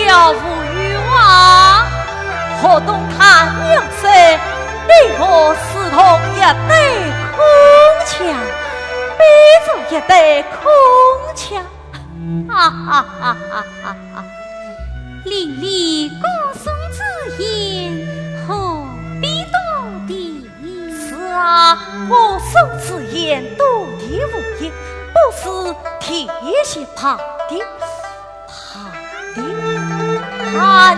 了无语话，何东看娘色，你我视同一对空墙，比作一对空墙。哈哈哈哈哈哈！邻里歌颂之言，何必多地？是啊，我手之言多地无益，不是铁血旁的。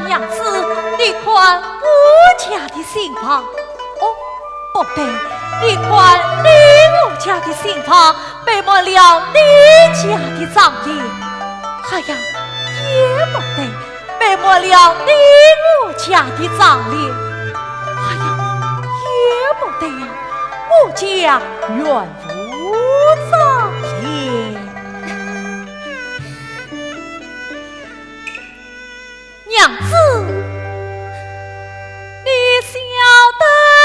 娘子，你看我家的新房，哦，不对，你看你我家的新房，背没了你家的葬礼。哎呀，也不对，背没了你我家的葬礼。哎呀，也不对呀，我家原无葬礼。娘子，你晓得没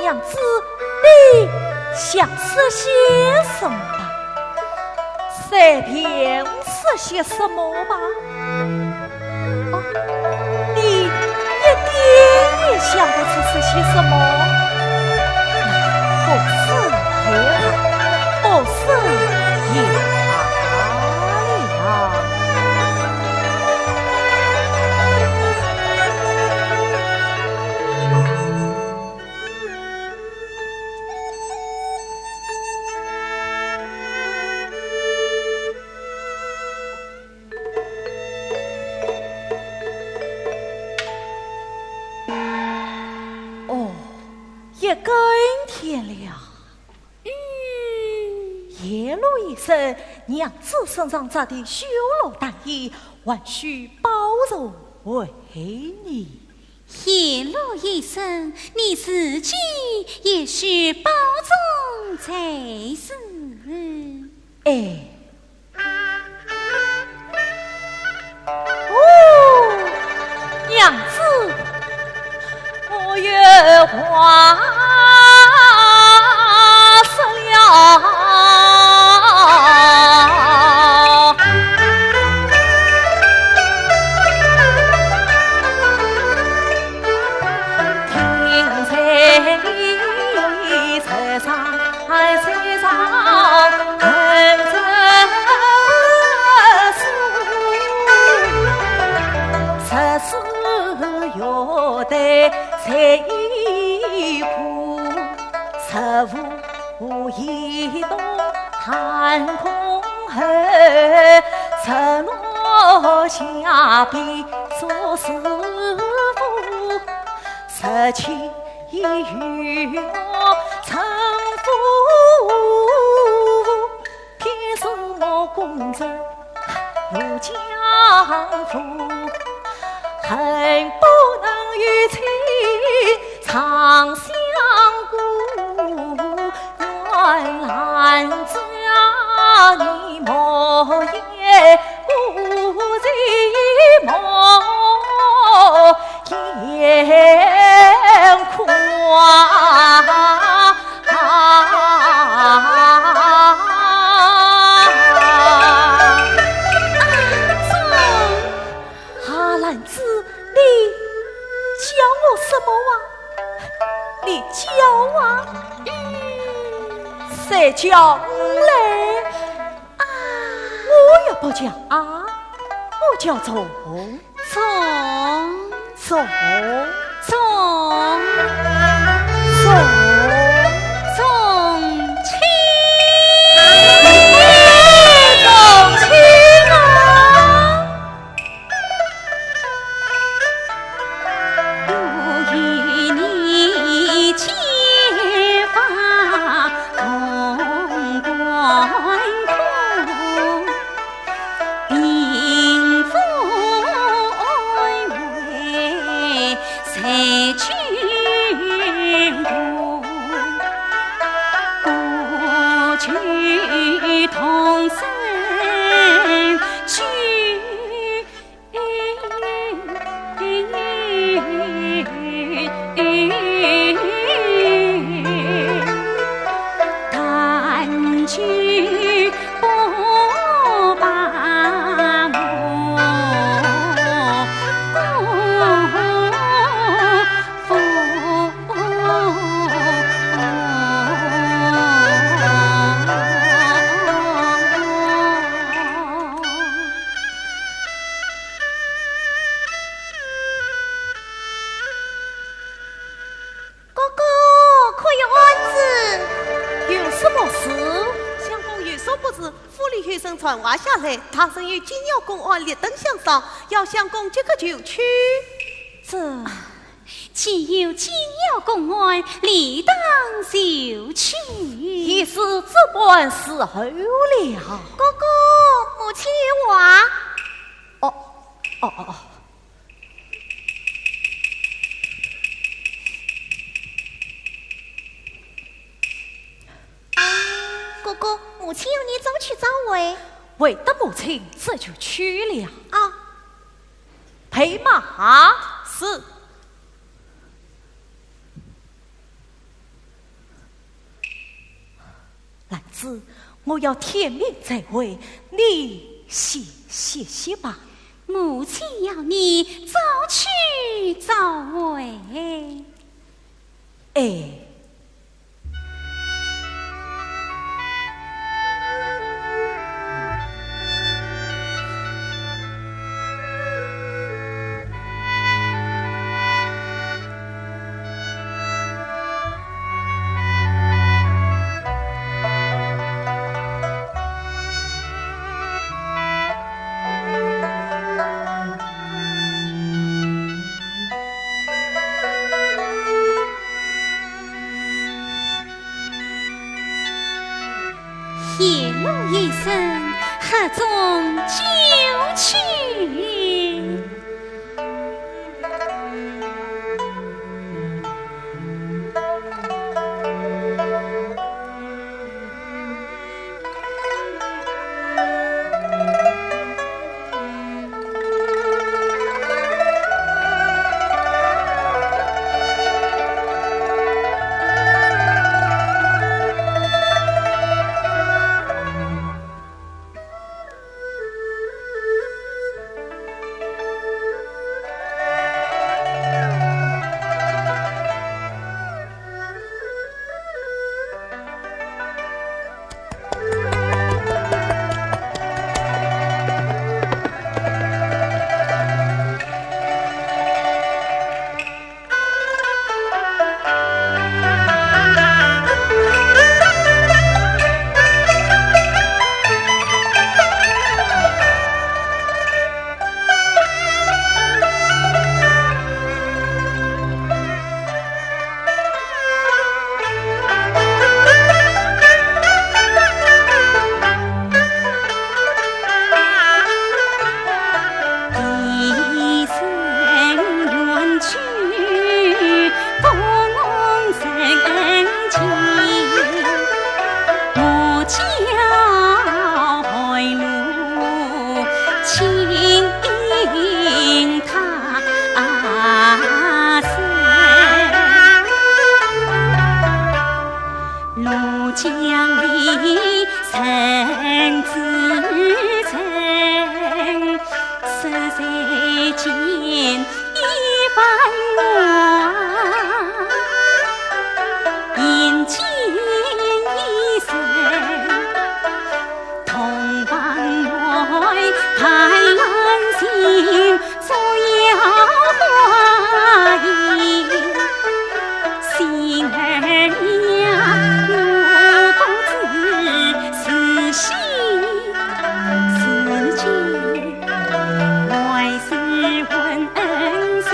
娘子，你想说些什么吧？随便说些什么吧。哦，你一点也想不出说些什么。不是也好，不是也好了。也更天了，夜露一声，娘子身上扎的修罗大衣，还需包容为你。夜露一声，你自己也需保重才是。哎，哦，娘子，我有话说了。得才一苦，十无一动叹空后，承诺下边做师傅，十七与我成夫，偏说我公子入江湖，恨不能与亲长相顾，愿兰家你莫言故人莫言苦兰子，你叫我什么啊？你叫啊？谁叫嘞？我也不叫啊，我叫从从亲。同生去，但去不把传话下来，唐僧与金鸟公安列等相上，要相公这个就去。这岂有金鸟公安理当就去？一时之官伺候了。哥哥，母亲有话。哦。哥哥，母亲要你早去早回。为得母亲，这就去了。啊，陪马是。兰子，我要天明再回，你歇歇吧。母亲要你早去早回。哎。见一番我，迎接一生，同房外盼心，所有花意，心儿呀，我公子思绪。来世问恩情。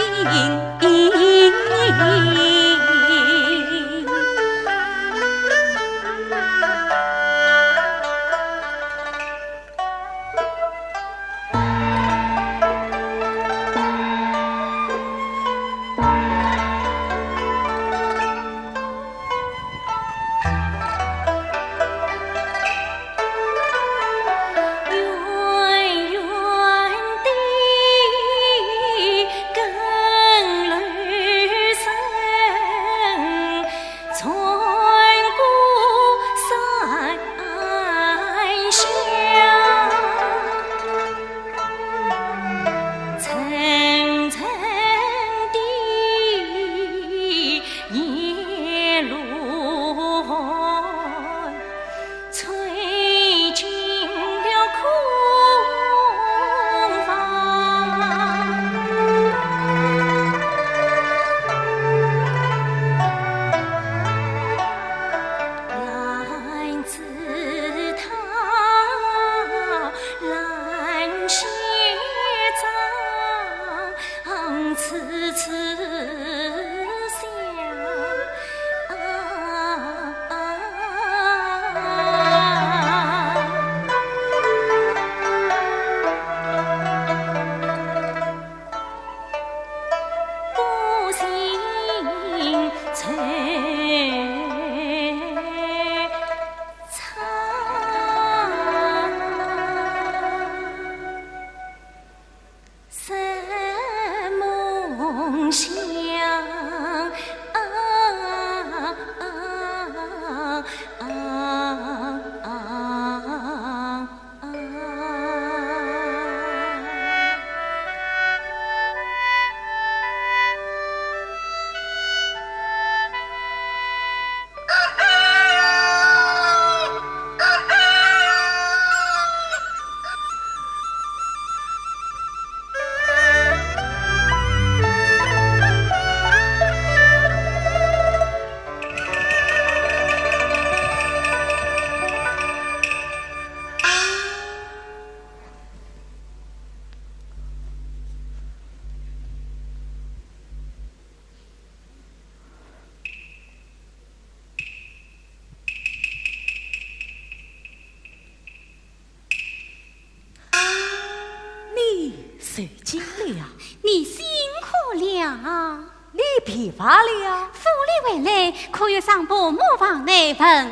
受惊了，你辛苦了。你疲乏了，府里回来，可有上伯母房内问安？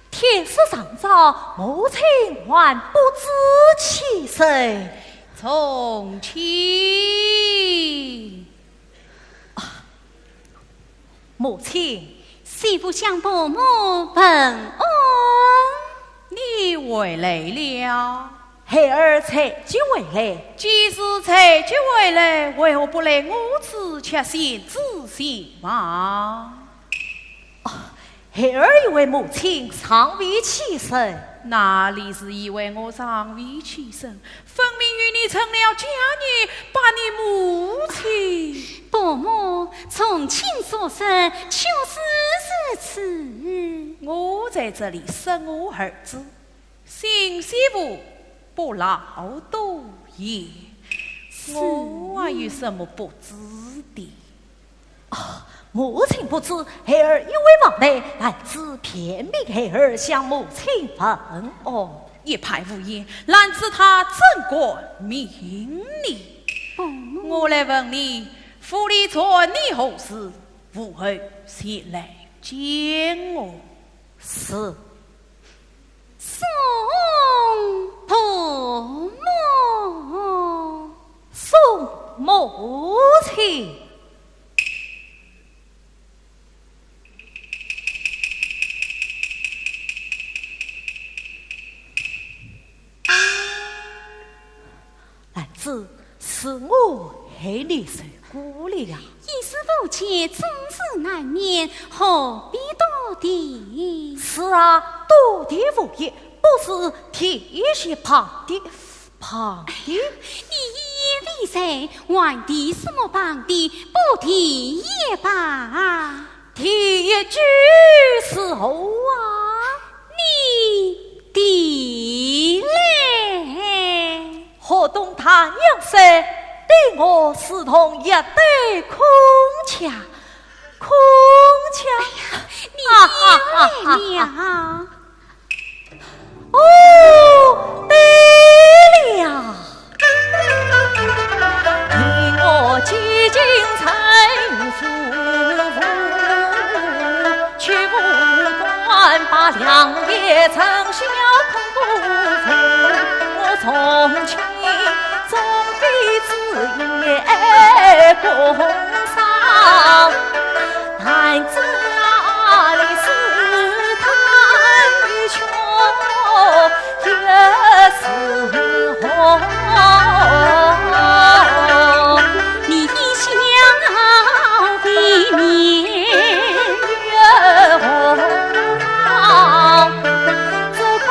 天色尚早，母亲还不知起身。从亲母亲，媳妇向伯母问安。你回来了？孩儿才就回来。既是才就回来，为何不来我此吃先仔细嘛？孩儿以为母亲尚未起身。哪里是以为我尚未起身？分明与你成了家人，把你母亲。伯母从亲所生，就是如此。我在这里生我儿子，新媳妇不劳多言，我有什么不知的？母亲不知，孩儿因为忙内，来自偏命孩儿向母亲问安。一派无言，难知他怎管命理？我来问你，府里传你何事？务后前来见我。是。宋伯母，宋母亲。来自是我害你受苦了。已是夫妻终日难眠，何必多地？是啊，多地无益，不是天下旁的。你一理财，外地什么旁的，不提也罢。提一句是后啊，你的嘞？何东他娘婿对我视同一对空腔，你来了。哦，对了，你我几经财富，却不断把两业成小空不负。我从前总非自业共赏，但这里是贪欲穷，也是红。你想避免月红，这空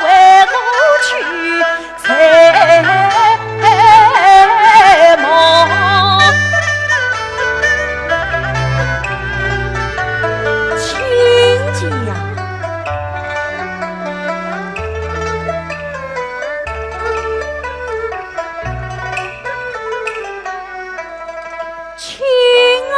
为我去猜梦，亲家。亲啊，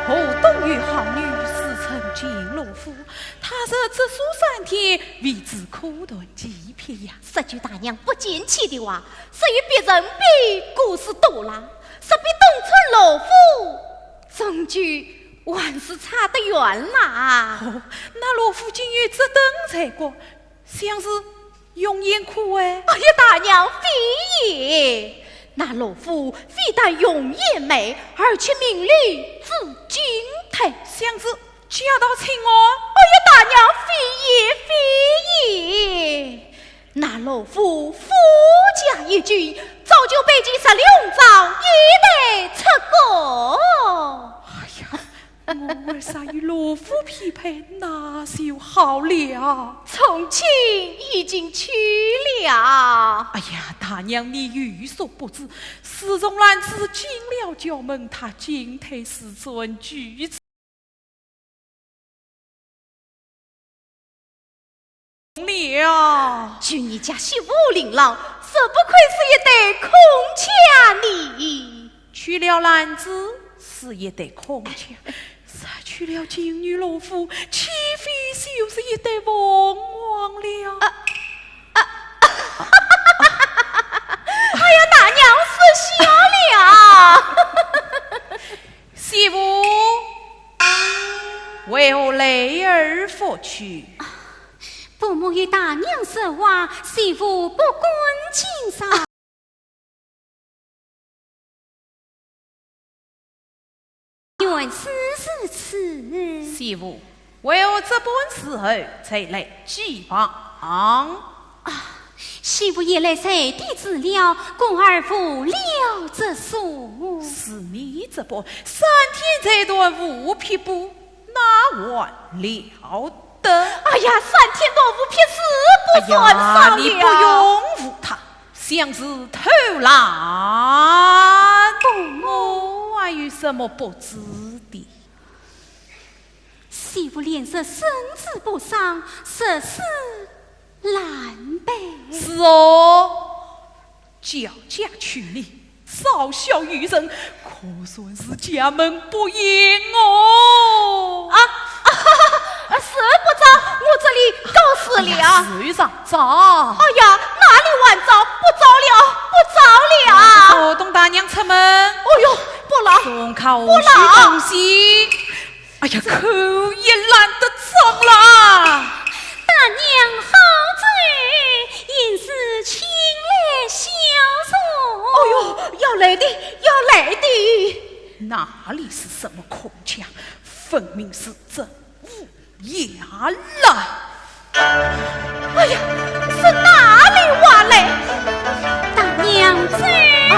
何东岳好女是曾经罗夫，他日只数3天，为之苦断几片呀！十句大娘不见气的话，是与别人比故事多了。是比东村老夫证据还是差得远啦。那老夫今日只等才过，像是用眼苦哎。哎呀，大娘非也，那老夫非但容颜美，而且名利自惊叹，像是嫁到秦王。哎呀，大娘非也非也，那老夫夫家一句，早就被击杀两丈，一代出国。哎呀，我为啥与老夫匹配，那就好了。从亲已经去了。哎呀，大娘你有所不知，侍中男子进了家门，他惊退师尊举止了。据你家媳妇领郎，这不愧是一对空腔呢。娶了男子是一对空腔，杀去了金女老夫，岂非就是一对凤凰了？哎呀，大娘是笑了。媳妇，为何泪儿佛去？父母与大娘说话，媳妇不关心上。原是此。媳妇，为何这般时候才来祭访？媳妇也来采地资料，供儿妇了这数。是你这般3天才断5匹布，哪还了得？哎呀，3天多5匹是不算少了。你不用误他，像是偷懒。我还有什么不知的？媳妇脸色深知不上，实是难备。是哦，叫家娶你，少小于人，可算是家门不严哦。是不早，我这里告辞了。水上早。哎呀，哪里晚早？不早了，不早了。我董大娘出门。哎呦，不劳，送口不许劳东西。哎呀，口也懒得张啦。大娘好嘴，应是亲来相送。哎呦，要来的，要来的。哪里是什么空腔，分明是这乌鸦来。哎呀，是哪里话来？大娘最好。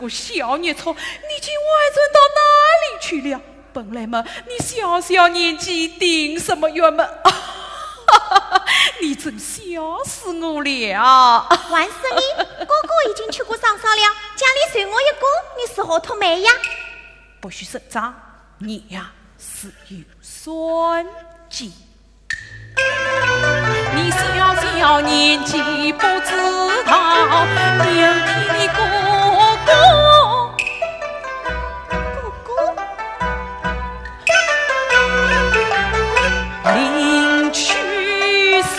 小孽畜，你今外尊到哪里去了？本来嘛，你小小年纪定什么冤嘛？你真笑死我了！万事你哥哥已经去过上山了，家里随我一个，你是何头妹呀？不许声张，你呀是有算计。你小小年纪不知道，娘替你哥哥领去丧。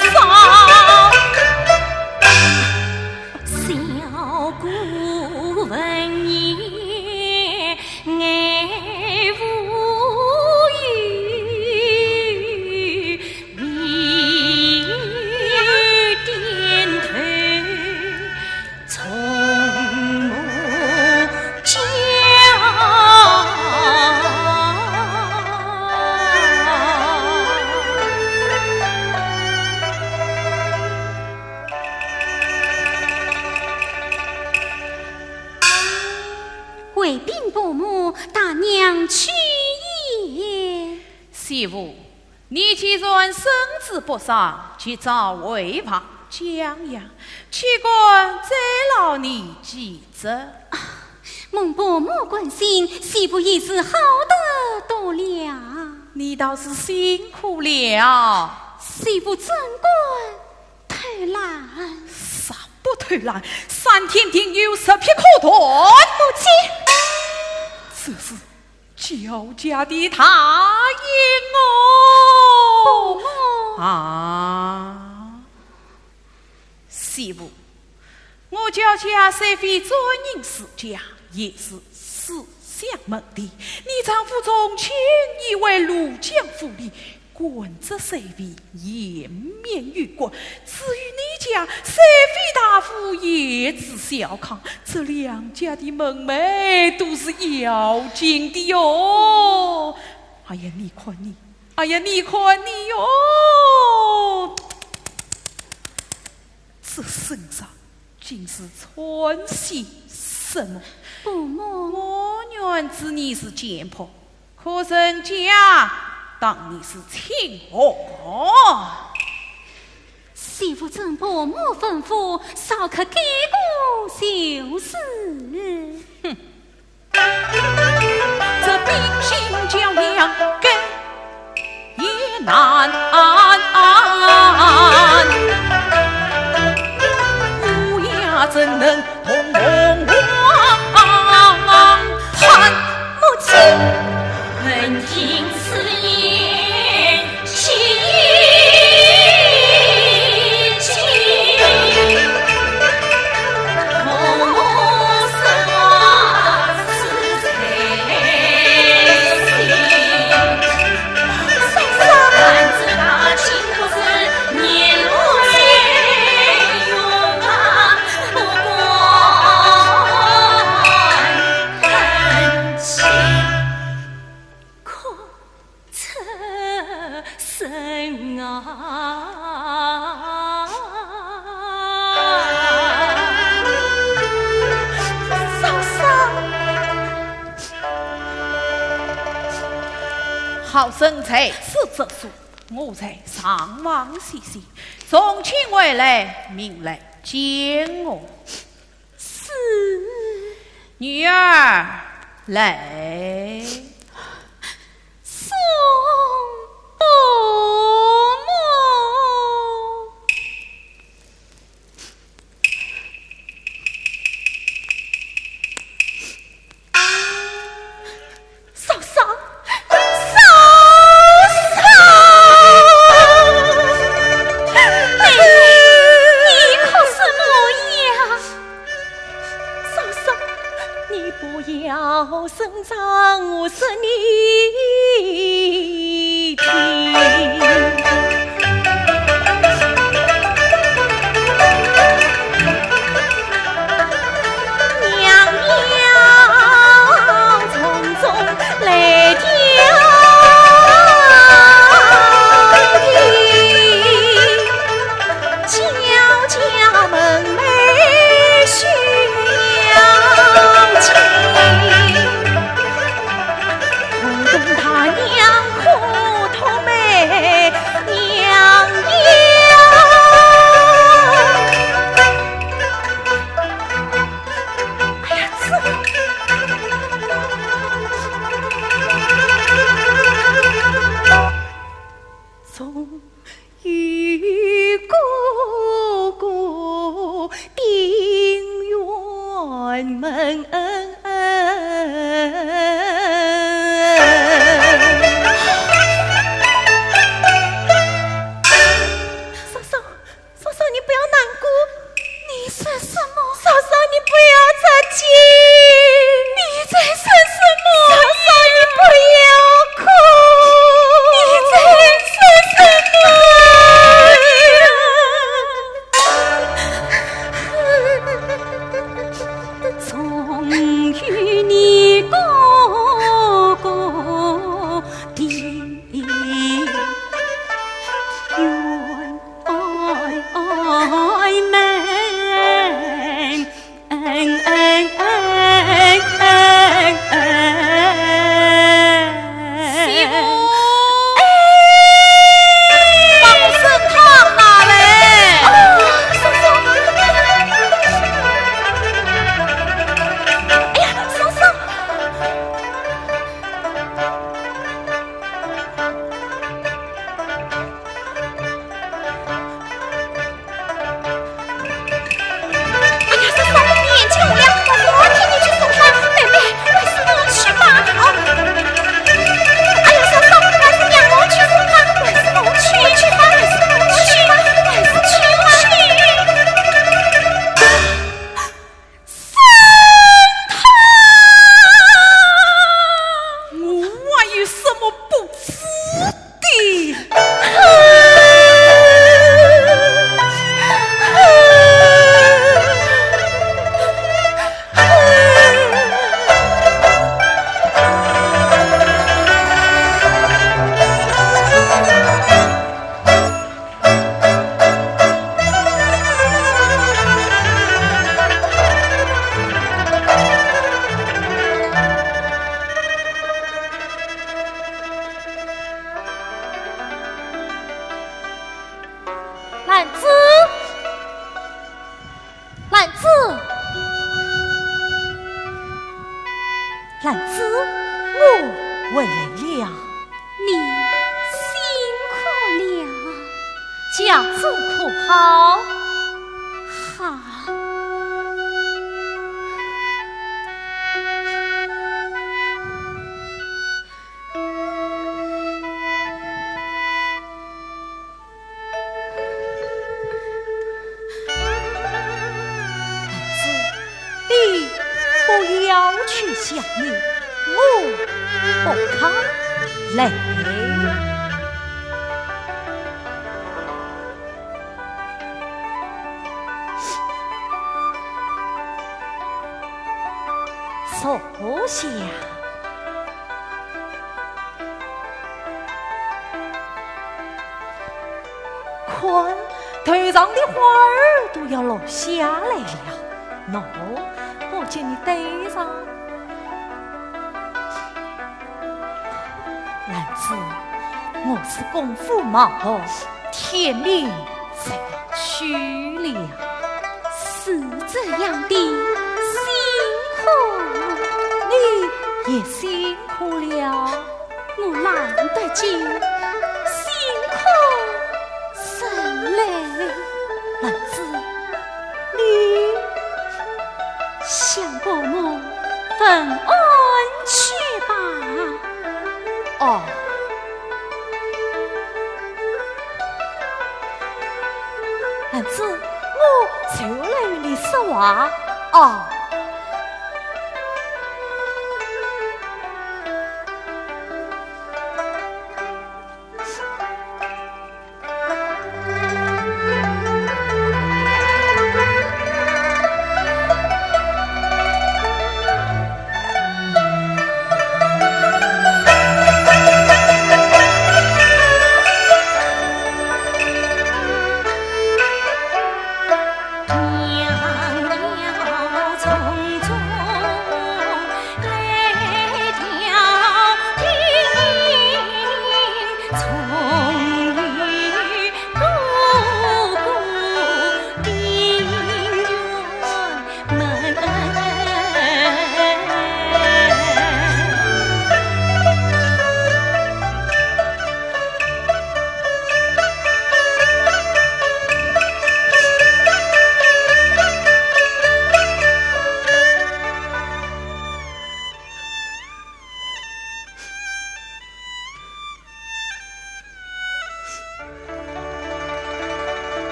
小姑闻言爱无语，微点头，从目交。为禀伯母，大娘去也。媳妇，你既然身子不伤，去找为旁将养，岂管再劳你几责？蒙伯母关心，媳妇已是好得多了。你倒是辛苦了。媳妇怎管偷懒？啥不偷懒？3天定有10匹可断。母亲，这是焦家的大言伯母啊！媳妇，我焦家虽非专营世家，也是思想门第。你丈夫从前以为庐江府里官职虽微，颜面于国，至于你家虽非大夫，也只小康。这两家的门楣都是要紧的哟。哎呀，你看你，哎呀，你看你哟，这身上竟是穿些什么？伯母，我原知你是贱婆，可人家当你是亲儿。媳妇遵伯母吩咐，少可给过就是。哼，这秉性较量根也难，乌鸦怎能同龙王谈？母亲，闻听此言，其好生才是这数，我才上网细细，从前回来，命来见我。是女儿来，送伯母。嫂嫂，嫂嫂，你可是模样？嫂嫂，你不要声张我声兰子，兰子，兰子，我回来了。你辛苦了，家住可好？好。不要去想你，我不看累。坐下。看，头上的花儿都要落下来了。喏，我叫你戴上。兰子，我是功夫忙，天明就要去了。是这样的，辛苦，你也辛苦了。我来得及，辛苦甚累。兰子，你向伯母问安去吧。哦。兰子，我就来与你说话。哦。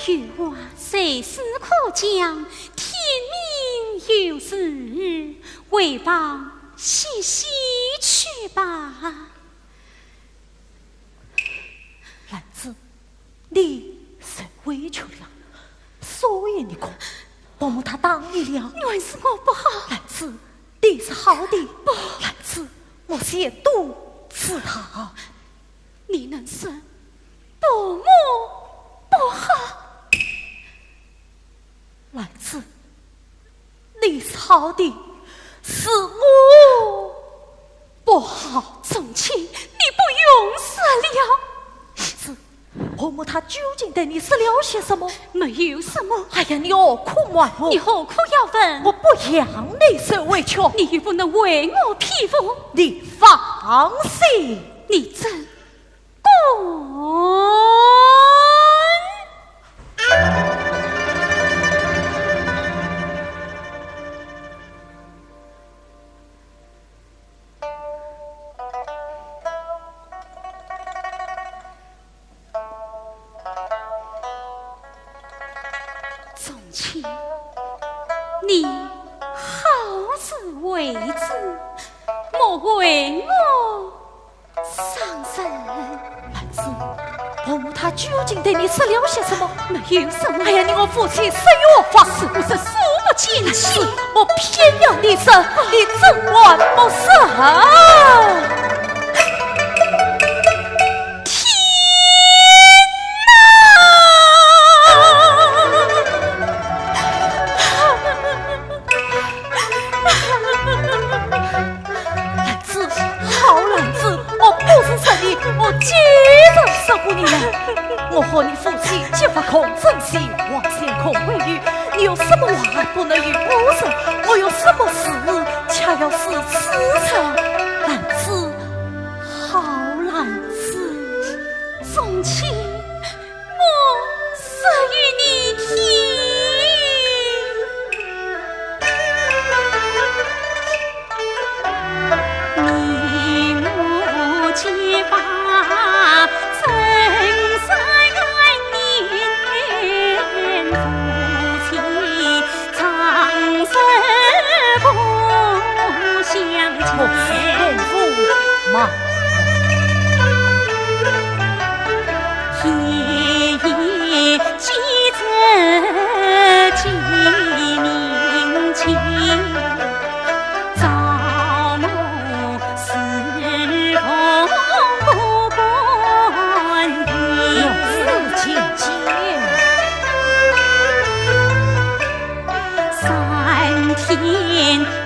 有话随时可讲，天明有时，回房歇息去吧。兰子，你受委屈了，所以你看，伯母她打你了。原是我不好。兰子，你是好的。不，兰子，我先毒死他。你能说伯母不好？兰子，你是好的，是我不好。从前你不用死了。兰子，伯母她究竟对你是了些什么？没有什么。哎呀，你何苦问我？你何苦要问？我不让你受委屈。你又不能为我披风。你放心，你真滚！从前你好自为之，莫为我伤神。兰子，伯母她究竟对你是了些什么？没有什么。哎呀，你我夫妻生有法，是不是数不清是我偏要你生，你怎么不生？我既然是你了，我和你夫妻结不空真心，望天空为雨。你有什么话不能与我说？我有什么事恰要是此生难辞，好难辞。从前我是与你听。结发曾深爱念，夫妻长生不相见。功夫嘛，夜夜记着记明情。天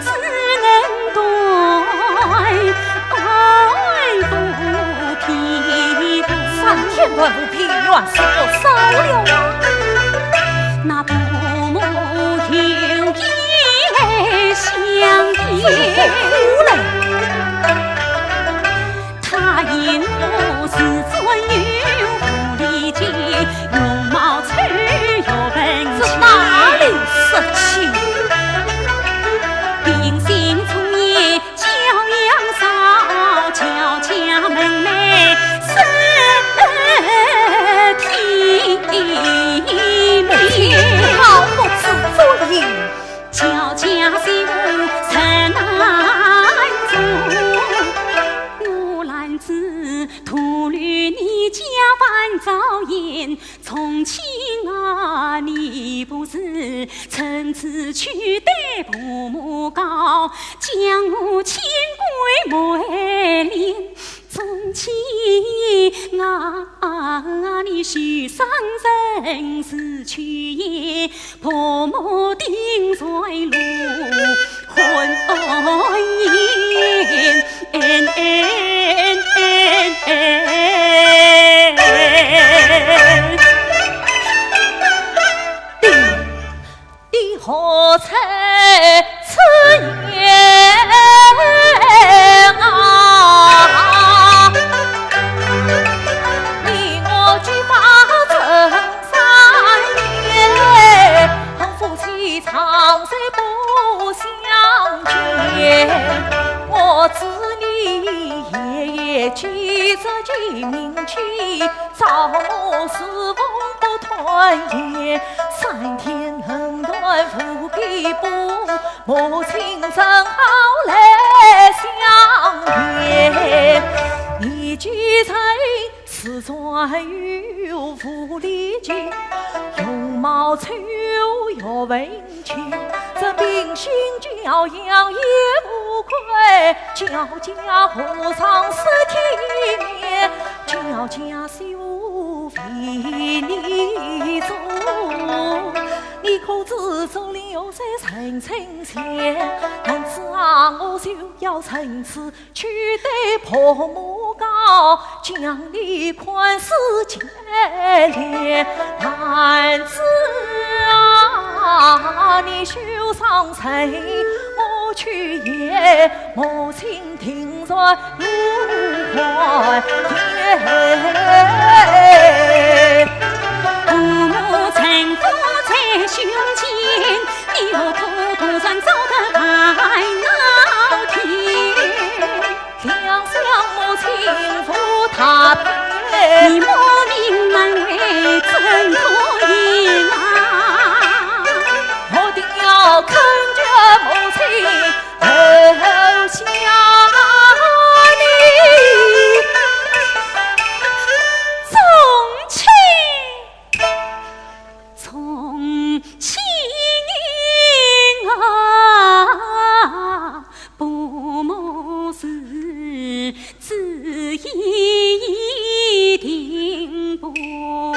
只能断，爱不平。3天断不平，原是我少了啊。那父母有意相见，他因我是尊有福利节，容貌丑又文气，哪里是气？秉性从业，教养少，教家门楣身体美，好不知尊严。教家媳妇真难做，我懒子徒虑你家烦遭言。从前啊，你不是曾自去对父母告，将我牵归梅林。从前啊，你许上人是去也，父母定在路，婚你何曾此言啊？你我举法成3年，夫妻长岁不相见。我知你夜夜记着记明去，找我是风不团圆。3天横断复皮布，母亲正好来相见。你居在此专有福利节，容貌丑又文气，这秉性教养也无愧，教家和尚是体面，教家修为你做。你可知手里有些陈情线？男子啊，我就要趁此去对婆母告，将你宽恕见谅。男子啊，你休伤心，我去也，母亲听在入怀也。父母曾负在胸前，你我苦毒算走得太闹天。两相母亲负他偏，你莫名难为怎可言啊？我定要看着母亲投降你。从前啊，父母是旨意定不能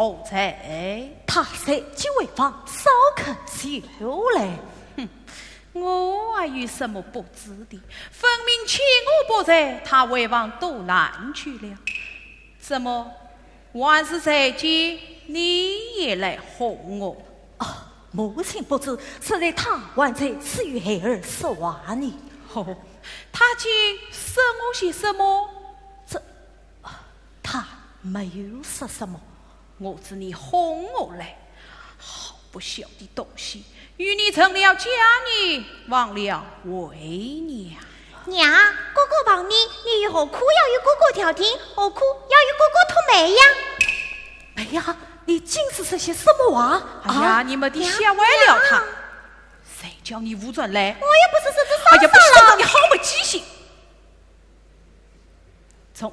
何在？他设计为房，少肯修嘞。我还有什么不知的？分明请我不在，他为王都难去了。怎么万事在即，你也来哄我？母亲不知，是在他还在赐予孩儿10万呢。他竟说我些什么？他没有说什么。我知你哄我来，好不孝的东西！与你成了家女，忘了为娘。娘，哥哥望你，你何苦要与哥哥调停？何苦要与哥哥托媒呀？哎呀，你尽是说些什么话？哎呀，你们的吓坏了他。谁叫你无转来？我也不是说这啥哎呀，不晓得你好没记性。从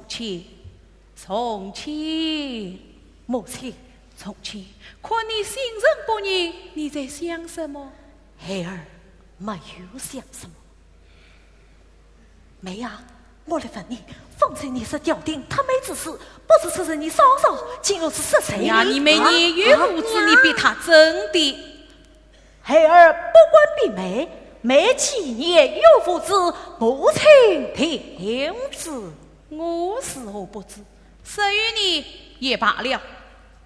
前，母亲，从前，看你心神不宁，你在想什么？孩儿没有想什么。妹呀，我来问你，方才你说调定他妹之事，不是你嫂嫂，今日是说谁呀？你妹年月无知，你比他真的。孩儿不管比妹，妹几年有福子，母亲听之。我是何不知？至于你也罢了，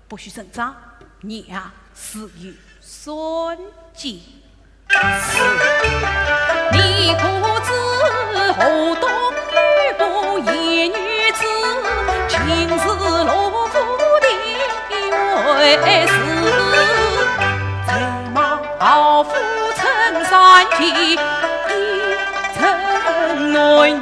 不许声张，你呀是与孙继。你可知后冬雨不一女子，亲自罗府的为事，在马府陈三季，一城内女。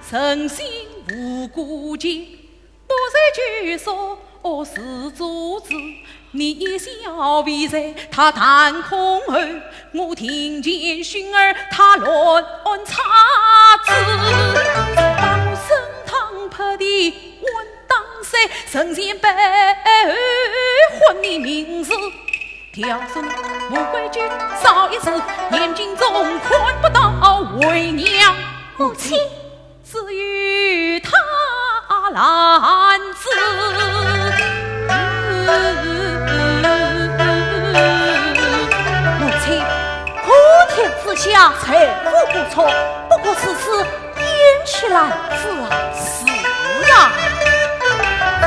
诚心无顾忌，不是据说是主子。你小婢在他弹空后，我听见熏儿他乱插子，把我升堂拍的稳当塞，神仙白换你名字。挑唆无规矩，少一次，眼睛中看不到为娘母亲。至于他男子，母亲，普天之下财富不错，不过此次演起来子啊，是啊，不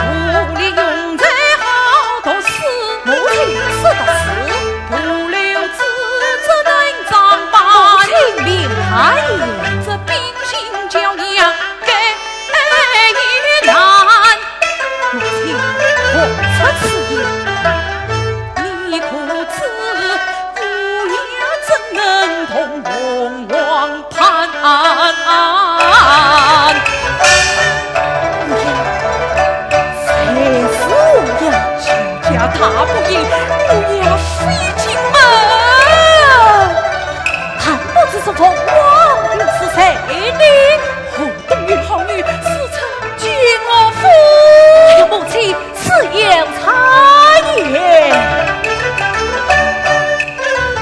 利用在好多事，母亲是的是，不留子只能长把母亲明白也。这秉性叫娘给一难，母亲我出此言，你可知父爷怎能同龙王攀？谁是我呀？亲家他不应，我要飞进门。韩不知是否王云是谁的？后冬云好女是曾见我父。哎呀，母亲此言差也。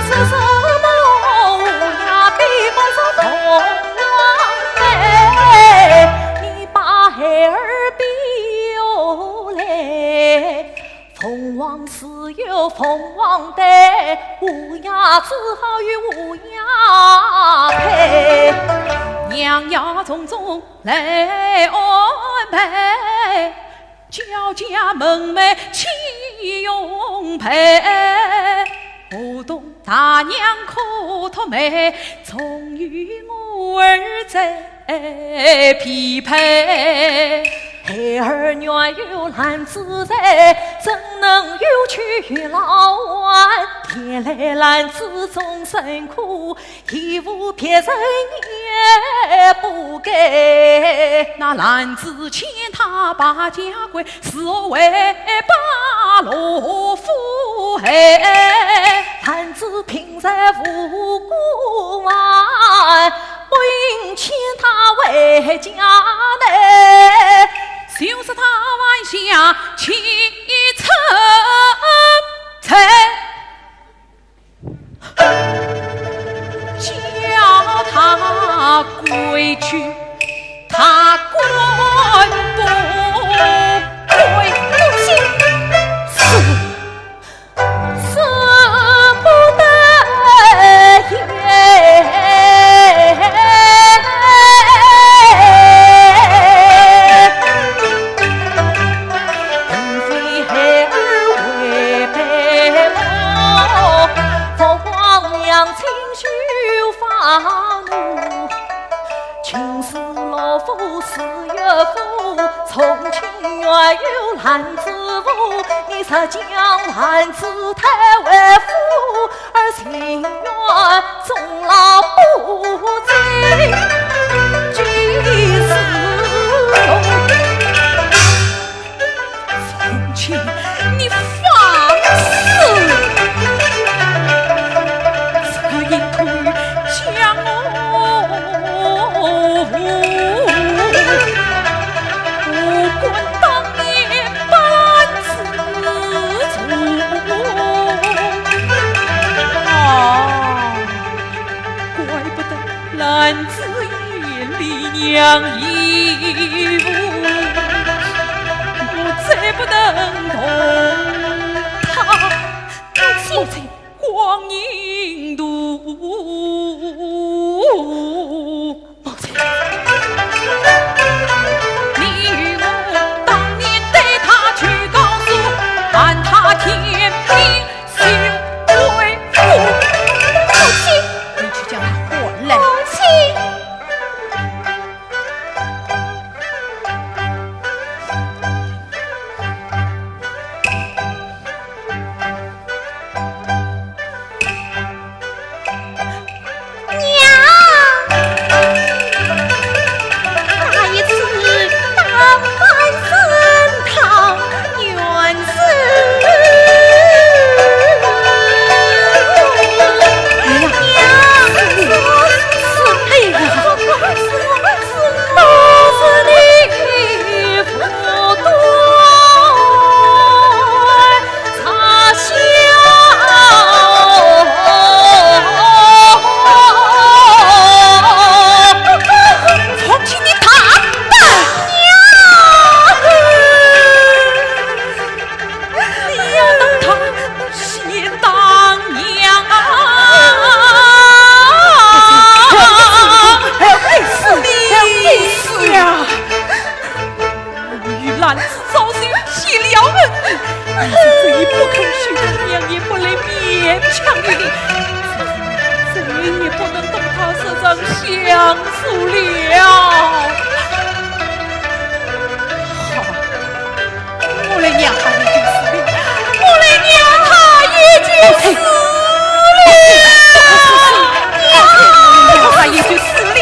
是什么呀？比不上童王你把孩儿比来，凤凰是有凤凰带，乌鸦只好与乌鸦配。娘呀，种种来安排，叫家门楣齐用配。不懂大娘可托媒，终与我儿在匹配。孩儿原有男子在，怎能有去老晚？天来男子终身苦，一无别人也不给。那男子欠他把家归，是我为把罗夫害。男子平在无辜案，不应请他回家呢，就是他晚下启程叫他归去，他滚不归。不行，死不得也。并非孩儿违背我，for黄娘情绪发怒。秦时老夫是岳父，从前原有兰子夫，你实将兰子太为夫，而情愿终老不在，居士从前你放肆，这一推将我不管当年半自怪不得兰子眼里娘义务，我再不能同他我在光阴度。母亲，你与我当年对他去告诉，看他天命休为父。母亲，你去叫他回来。母亲。相处了。好，我来娘他已经死了，我来娘他已经死了，娘他已经死了，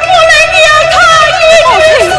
我来娘他已经死了。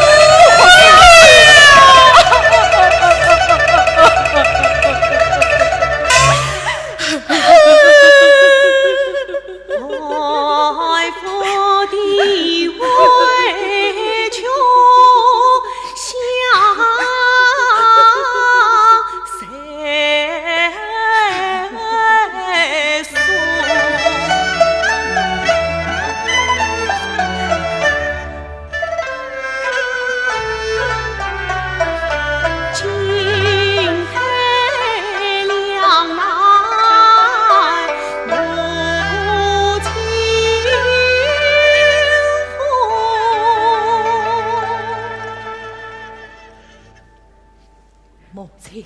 母亲，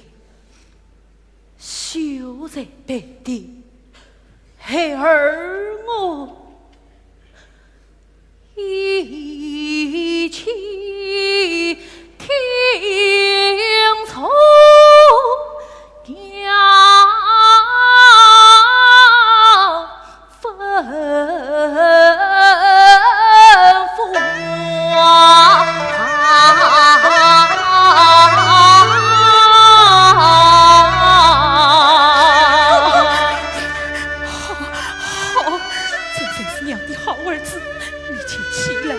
羞在白地，孩儿我一起听从吩咐好，真真是娘的好儿子，你请起来。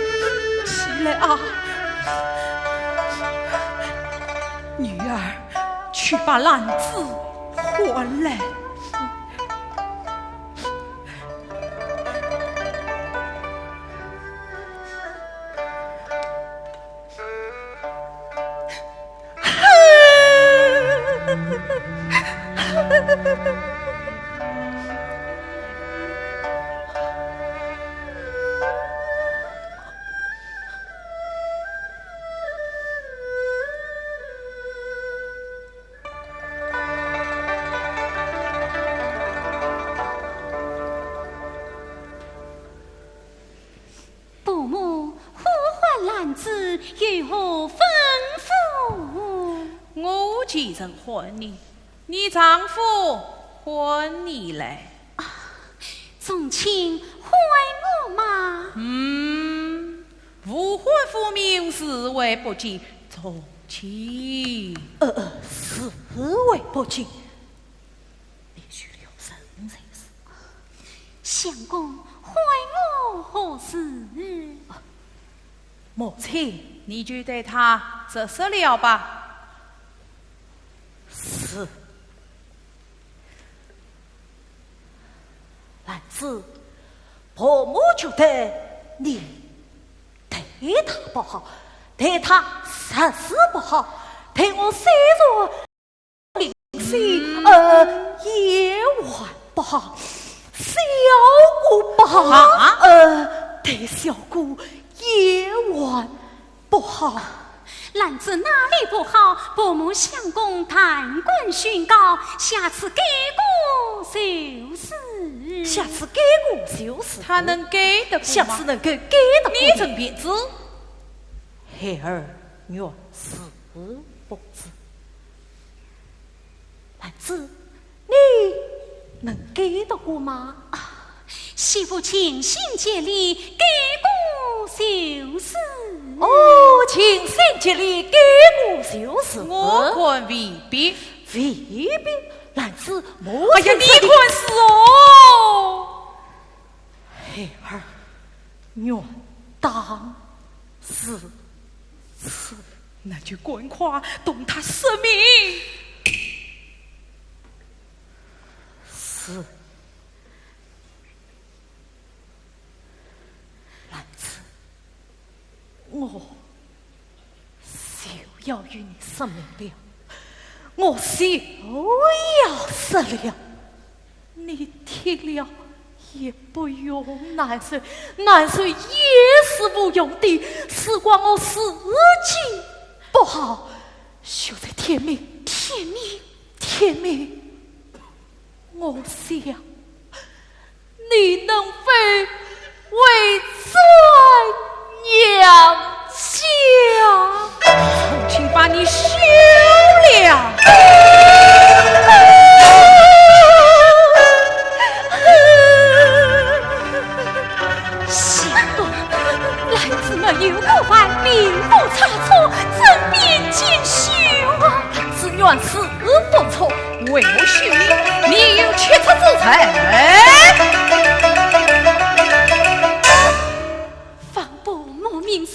换来。有何吩咐？我既曾唤你，你丈夫唤你来。宗亲唤我吗？无婚夫名是为不敬，宗亲。是为不敬，必须留神才是。相公唤我何事？母亲，你就对他这事了吧？是。兰子，婆母觉得你对他不好，对他实事不好，对我虽弱灵犀也还不好，小姑不好，对小姑也还不好。兰子哪里不好？伯母相公弹棍训告，下次改过就是。下次改过就是。他能改得过吗？下次能够改得过。你曾便知，孩儿原是不知。兰子，你能改得过吗？媳妇倾心竭力，改过就是。倾心竭力，改过就是。我看未必。未必，兰子，哎呀，你看是哦。孩儿原当是此，那就赶快动他生命。是。兰子，我就要与你生命了，我就要死了，你听了也不用难受，难受也是无用的，事关我自己不好，就在天命，天命，天命。我想你能否为尊娘家，父亲把你休了。相公，兰子没有过犯，并无差错，怎便见羞啊？是原是不错，为我许你，你有切齿之罪。方伯母明示，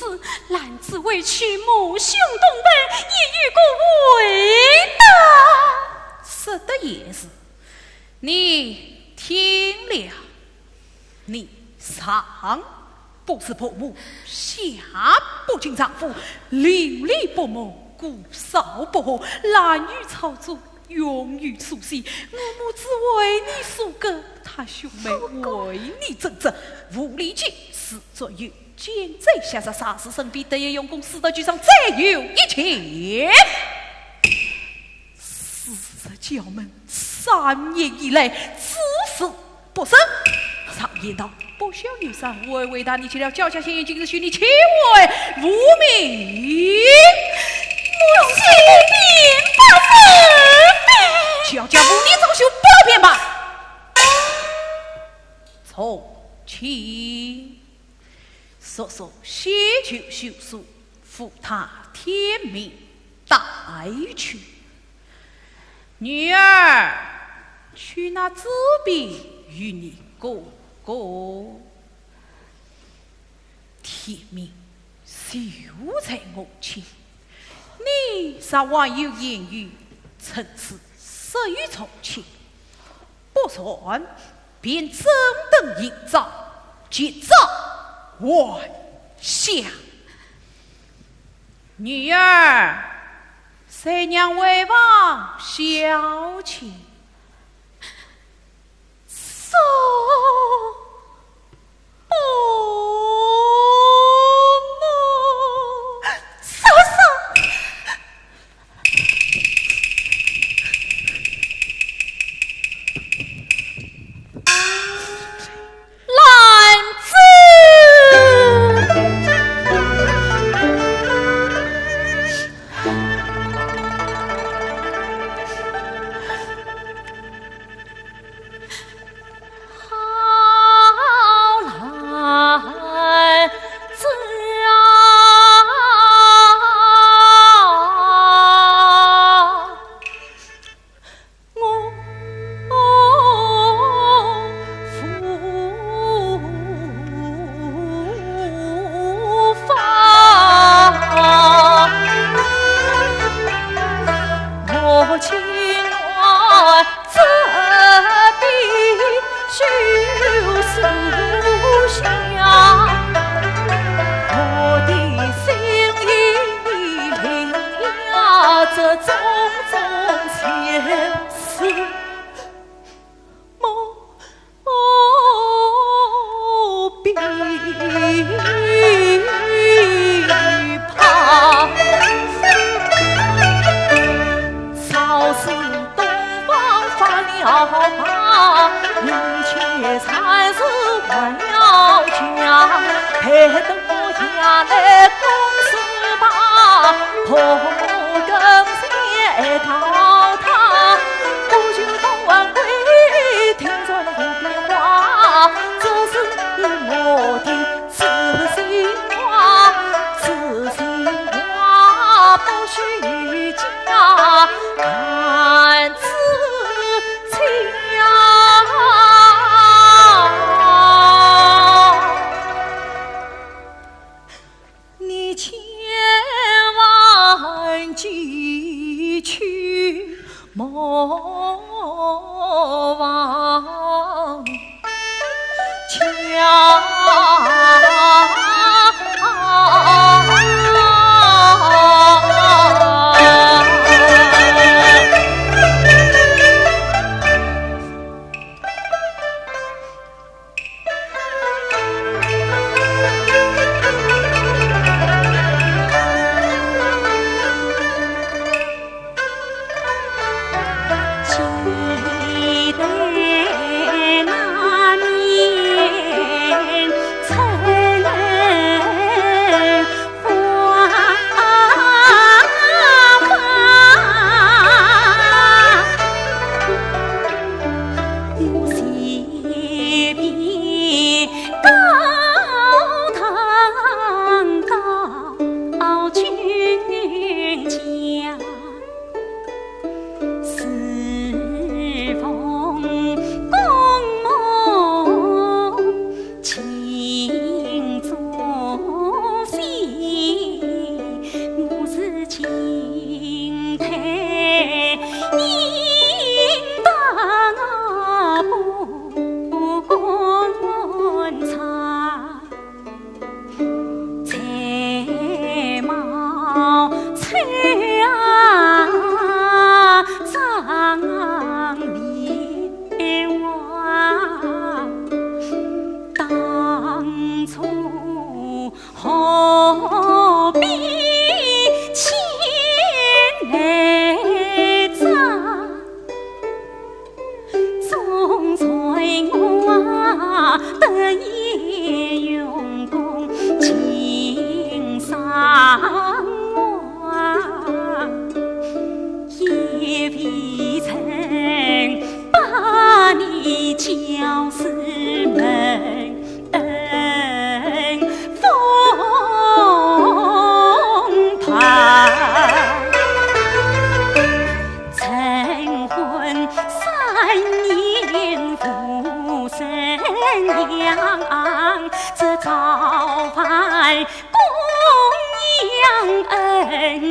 兰子委屈母兄同伴，已与过为大。说的也是，你听了，你上不是婆母，下不敬丈夫，邻里不睦，姑嫂不和，滥竽操作，永于苏息。我母只为你所割，他兄妹为你争执，无理解是作有奸贼下杀，杀死身边得以用功，死得局上再有一切。死者教门3年以来只死不生，常言道，不孝女三，我为他你起了脚下先言，今日许你千万无名。母亲并不是非，就要将母女早修8遍吧。从前说说先去修书，付他天命带去。女儿，去那纸笔与你哥哥天命修在我前。你啥还有言语，趁此色于从前，不算便正等营造，结造万象。女儿，谁娘为王消遣？送不母，嫂嫂。兰子。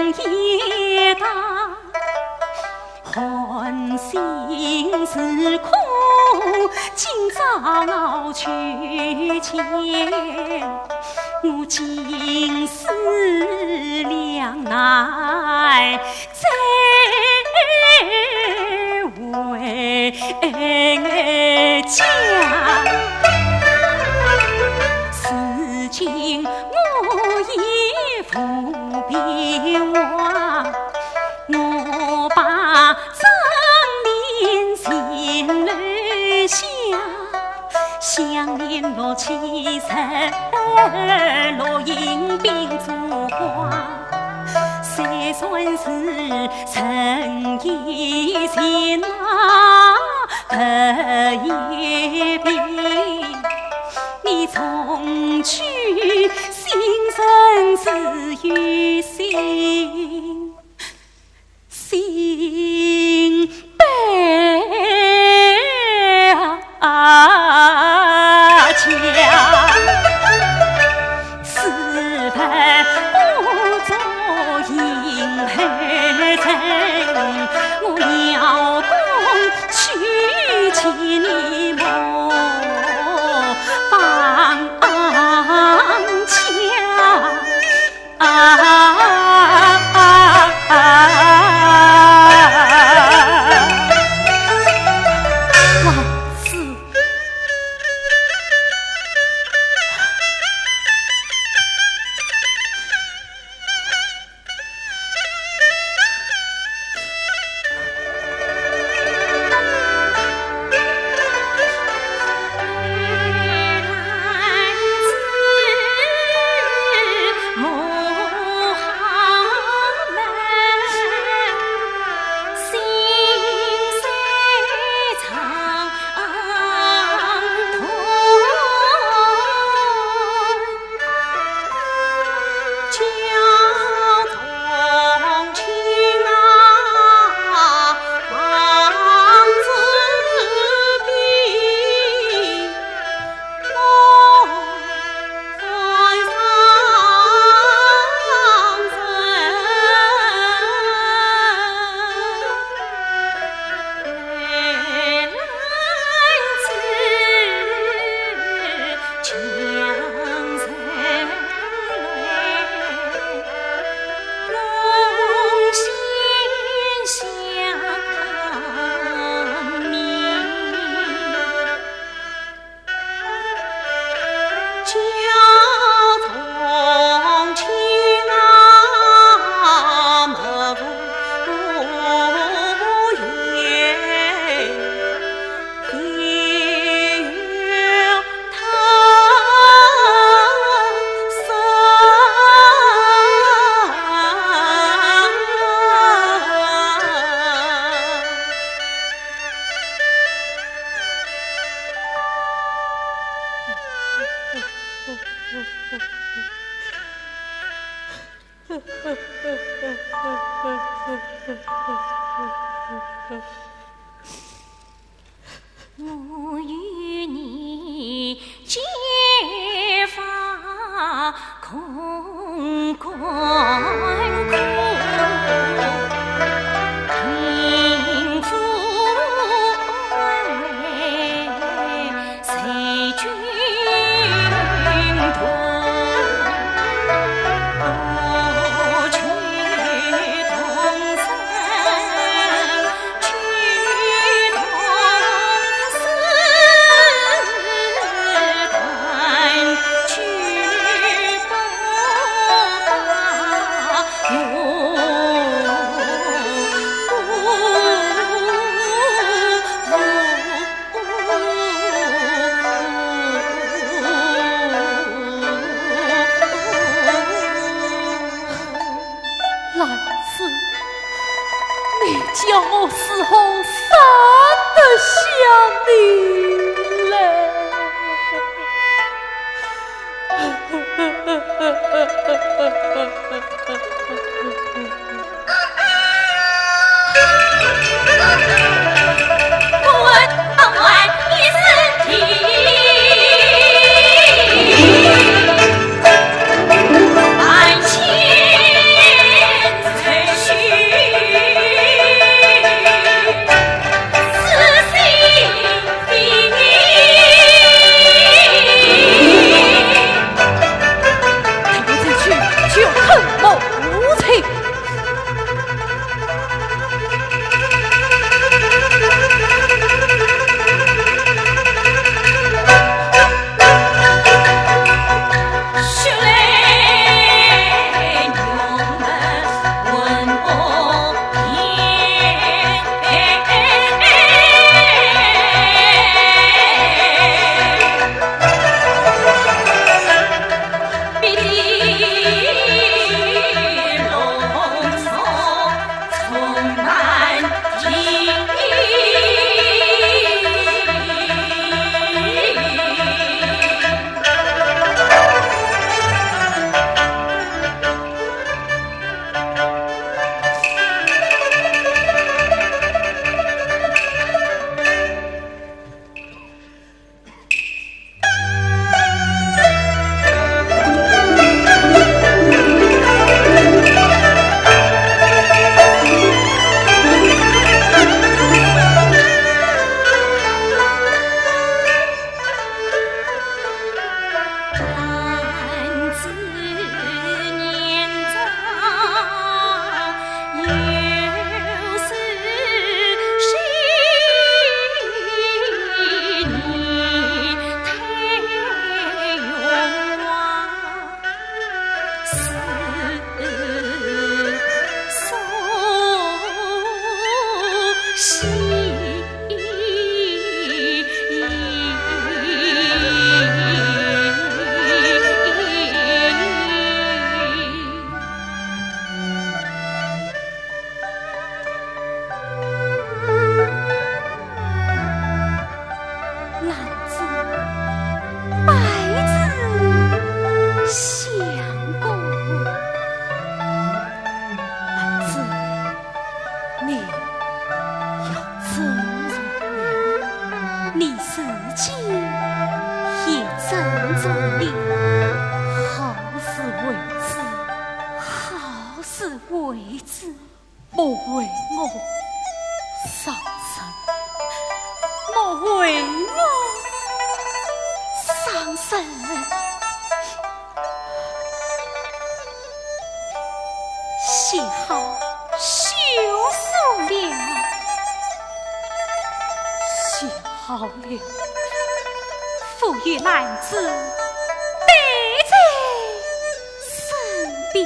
恩义大，关心是空，今朝去见，我今思两难，再回家。如今我已服兵王，我把张脸心留下，想念落七十落迎宾烛光，才算是诚意情啊不一别。你从去，心生自于心，心悲家。此番不做银河城，我邀功去见你梦。我与你结发空关苦，贫富为谁君同？不去同生，去同死，叹去不把我。你自己也真着了，好事为之，好事为之，莫为我伤身，莫为我伤身。幸好休书了，写好了，父与兰子待在身边。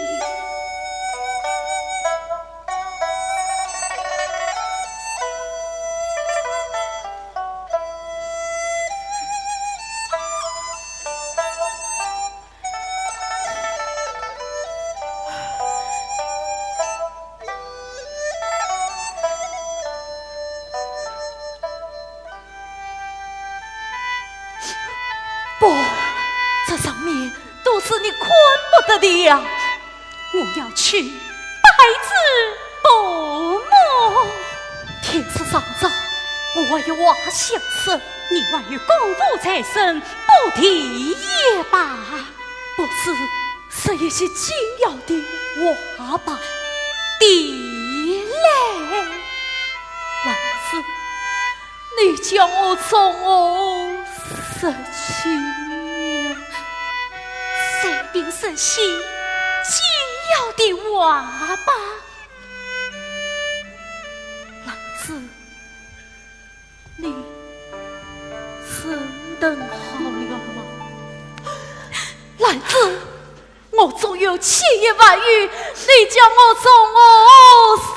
不，这上面都是你困不得的呀！我要去拜子伯母。天色尚早，我还有话想说。你还有功夫在身，不提也罢。不是，这也是紧要的话吧？地来，兰子，你将我从我失去，三兵神心，紧要的话吧。兰子，你真等好了吗？兰子，我总有千言万语，你将我从我失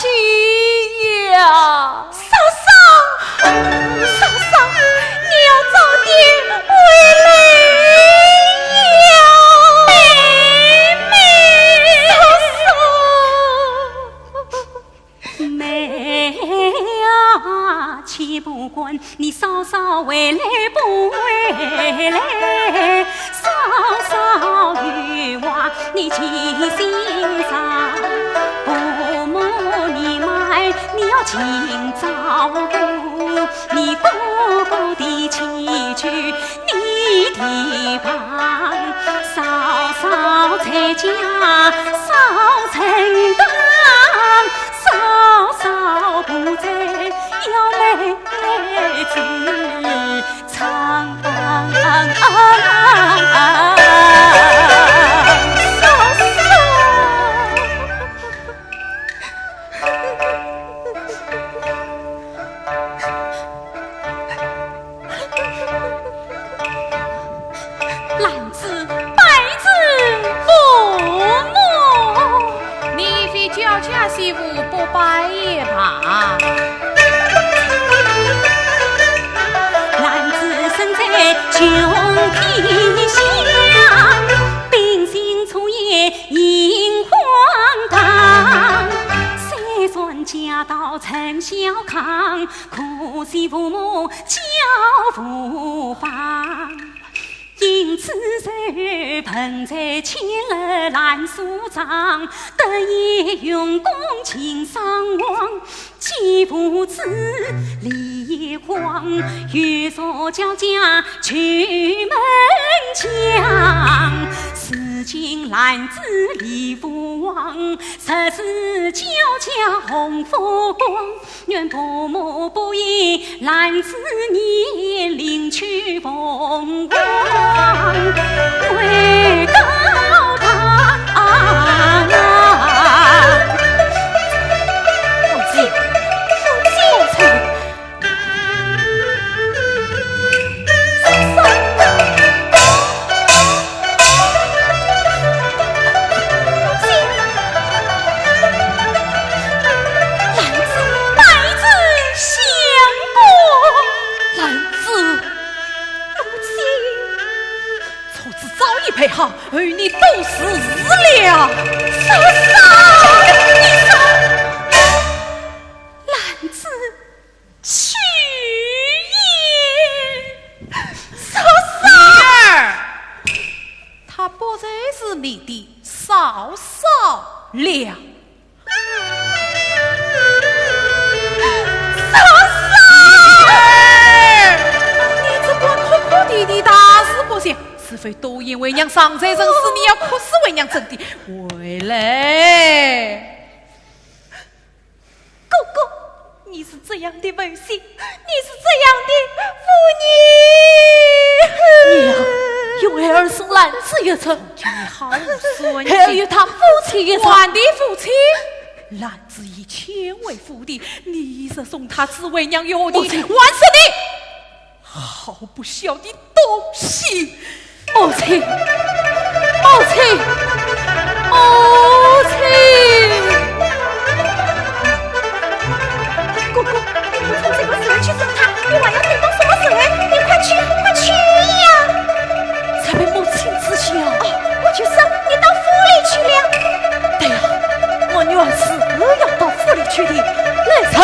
去呀！嫂嫂，嫂嫂，你要早点回来呀！妹妹，嫂嫂，妹呀，且不管你嫂嫂回来不回来，嫂嫂有话你记心上，伯母你买你要请照顾，你哥哥的妻去你的旁，嫂嫂在家嫂承担，嫂嫂不在要妹子长。兰子、白子、伯母，你非叫家媳妇不拜也罢。兰子身在穷僻乡，秉性粗野应荒唐，虽算家道曾小康，可惜父母教不放。因此受盆在千儿兰树长，得以用功请上王，既不知理荒，欲说教家去门墙。如今兰子李父王，实是教家红佛光。愿伯母不依兰子年领取凤凰，回高堂。配好，与你斗死了。嫂嫂，你嫂，兰子去也。嫂嫂，女儿，她不再是你的嫂嫂了。嫂嫂，女儿。非多言为娘伤在人死，你要哭死为娘怎的？回来！哥哥，你是这样的文心，你是这样的妇女。娘，用儿送兰子一程，你好孙还有他父亲一程。我的父亲，兰子以钱为父的，你是送他只为娘有的，万死你！好不孝的东西！母亲，母亲，母亲！哥哥，你不从这个时候去送他，你还要等到什么时候？你快去，快去呀！才被母亲知晓。哦，我就说你到府里去了。对呀，我女儿是要到府里去的。来臣。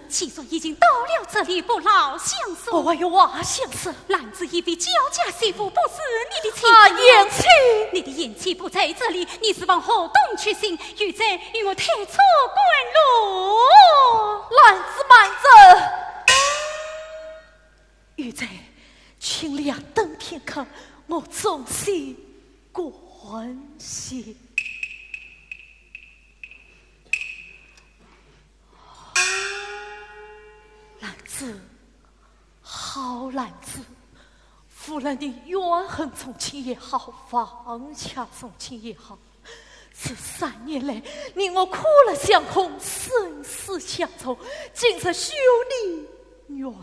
其实已经到了这里，不劳相送。我有话相说，兰子一位焦家媳妇，不是你的妻子。言妻，你的言妻不在这里，你是往河东去行，又在与我退出官路。兰子慢着，玉在，请两等片刻，我总是关系。兰子，好兰子，夫人你怨恨从前也好，放下从前也好。这3年来，你我苦乐相逢，生死相从，今日兄弟缘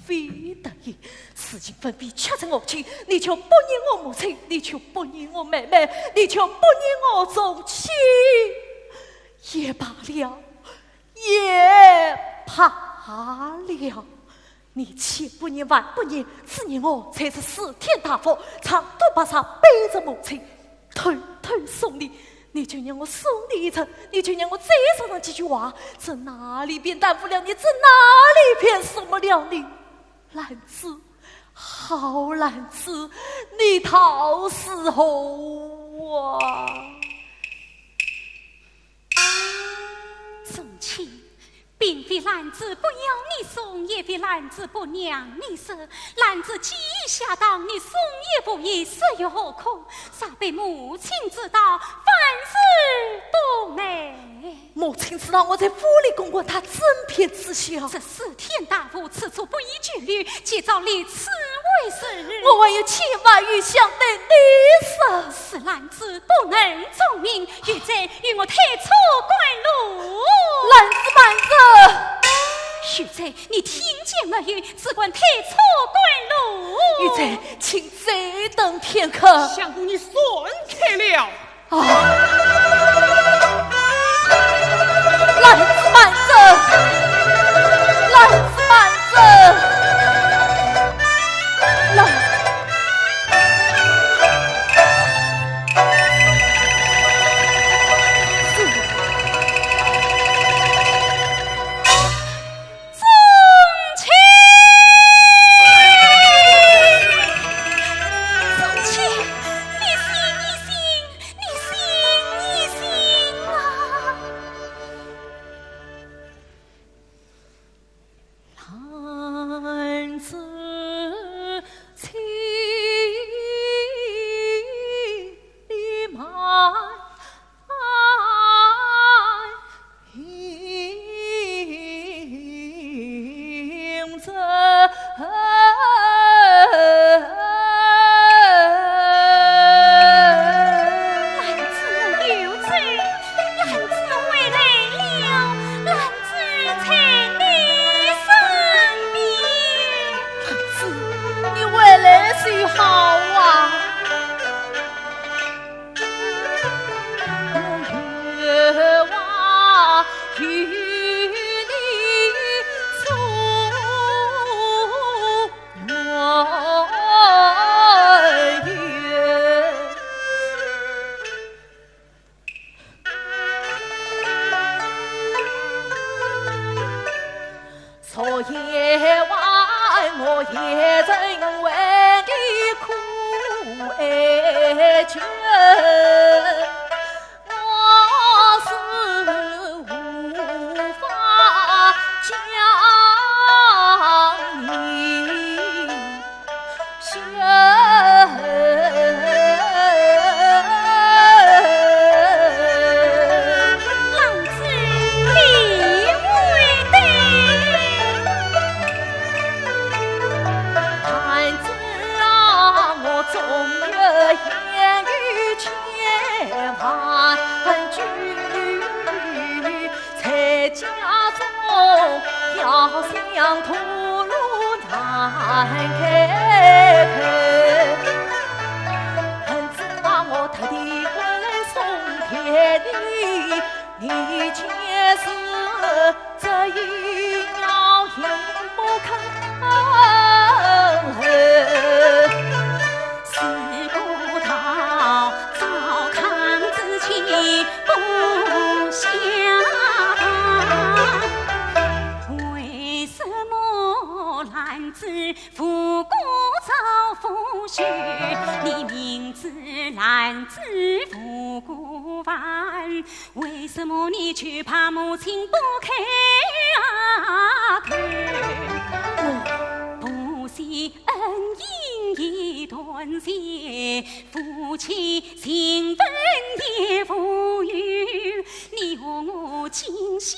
非得已，事情分别却成我亲，你却不认我母亲，你却不认我妹妹，你却不认我宗亲，也罢了，也罢了。你千不认万不认，只认我才是四天大佛，长途跋涉背着母亲，推送你。你就让我送你一程，你就让我再说上几句话，这哪里便担负了你，这哪里便送不了你？兰子，好兰子，你讨时候啊！宗亲，并非兰子不要你送，也非兰子不让你舍。兰子既已下当，你送也不易，舍又何苦？煞被母亲知道，凡事不美。母亲知道我在府里供过，她真偏知晓。这四天大雾，此处不宜拘留，且照例此为是。我还有千万余想对你说，是兰子不能从命，欲在与我退出官路。兰子慢着。玉贼，你听见了语，只管退出归路。玉贼，请再等片刻。相公，你算开了。男子慢走，男子慢走，来。昨夜晚我也曾为你苦哀求，我是无法将你休。要想吐露难开口，恨子我特地过来送给你，你却是这一鸟也不肯死不逃，糟糠之妻不下。复古造夫婿，你明知男子复古饭，为什么你却怕母亲不开口？不惜恩义一段血，夫妻情分也不渝。你和我今宵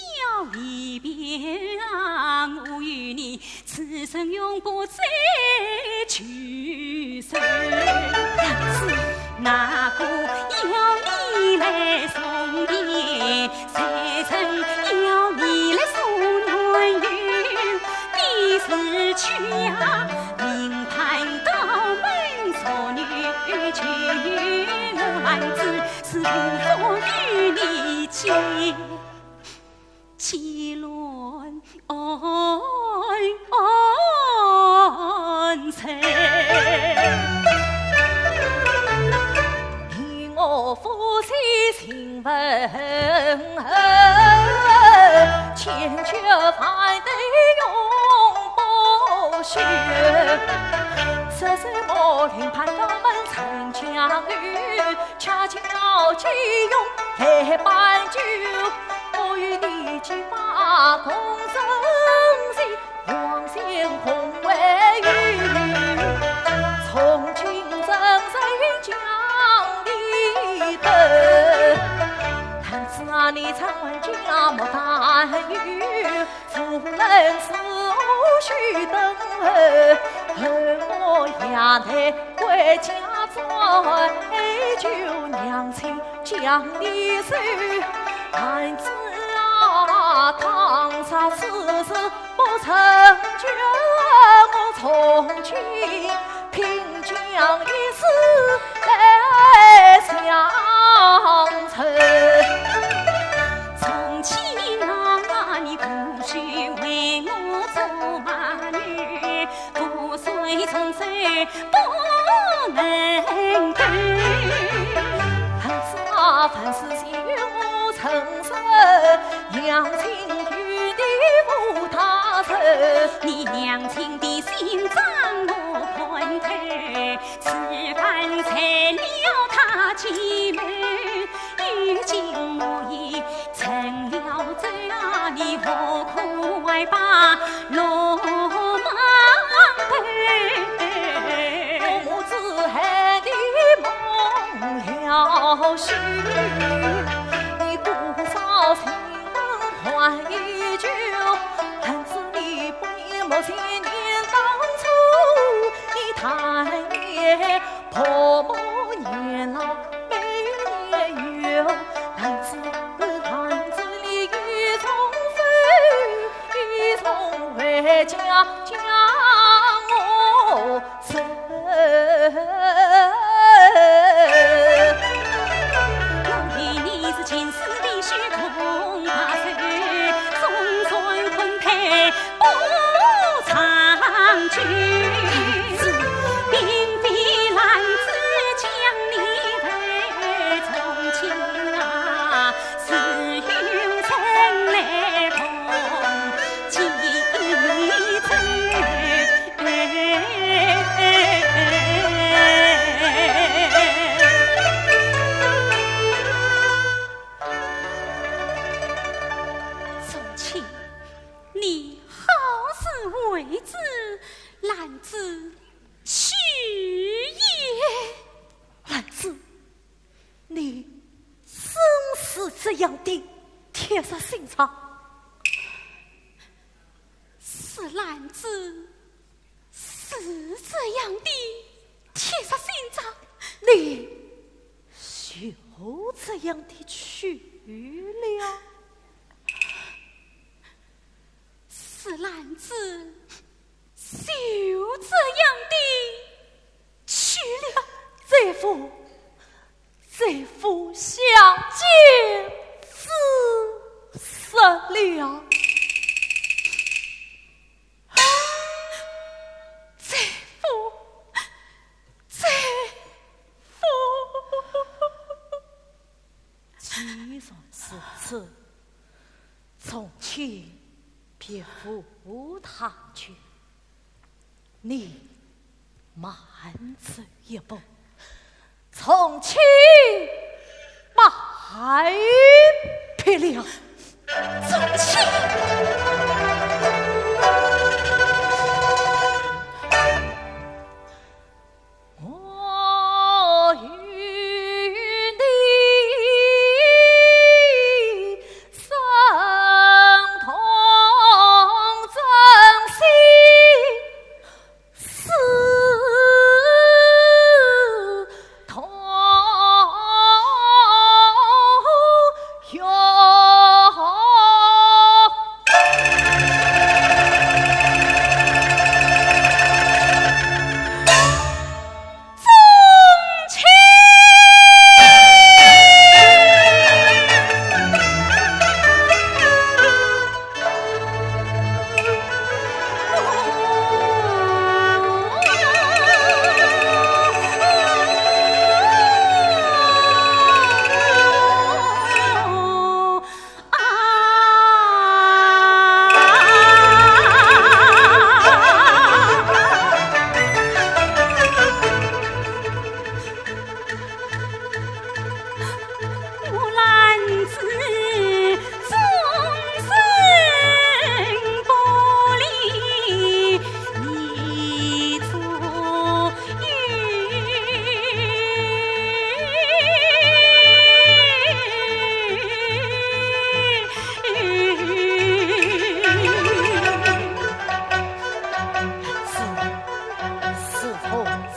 离别啊，我与你此生永不再聚首。娘子，哪个要你来送别？谁曾要你来送暖雨？你是去呀，明盼到门所女去，我男子是无法与你结其乱安情。你我夫妻情分千却反对永不休。这是我听盼他们曾相遇，恰巧只用黑半酒。我与你结发共生死，黄仙红为玉。从今真谁将你得？谈此啊，你常问家莫担忧，夫人是无需等候。我也得回家再救娘亲将你收。孩子啊，堂上事事不绝我从军，凭将一死来相称。从前你苦须为我做马女，覆水冲山不能渡。凡事先我承受，娘亲与你无他仇。你娘亲的心脏我看透，此番才了他姐妹，如今我已成了这你何苦还把罗马背？我只恨你梦了须，你多少情还依旧，恨子你不莫些年当初，你太爷婆母年老没年幼，男子你一从飞，一从回家将我生。前世的虚空大手，送孙坤配不长久。并非男子将你为从前是用尘来碰几针。你好自为之，兰子许也。兰子，你生是这样的铁石心肠，是兰子是这样的铁石心肠，你就这样的去了。是兰子就这样的去了。这副相见自死了。既然是此，从前别负他去，你慢走一步，从前拜别了。从前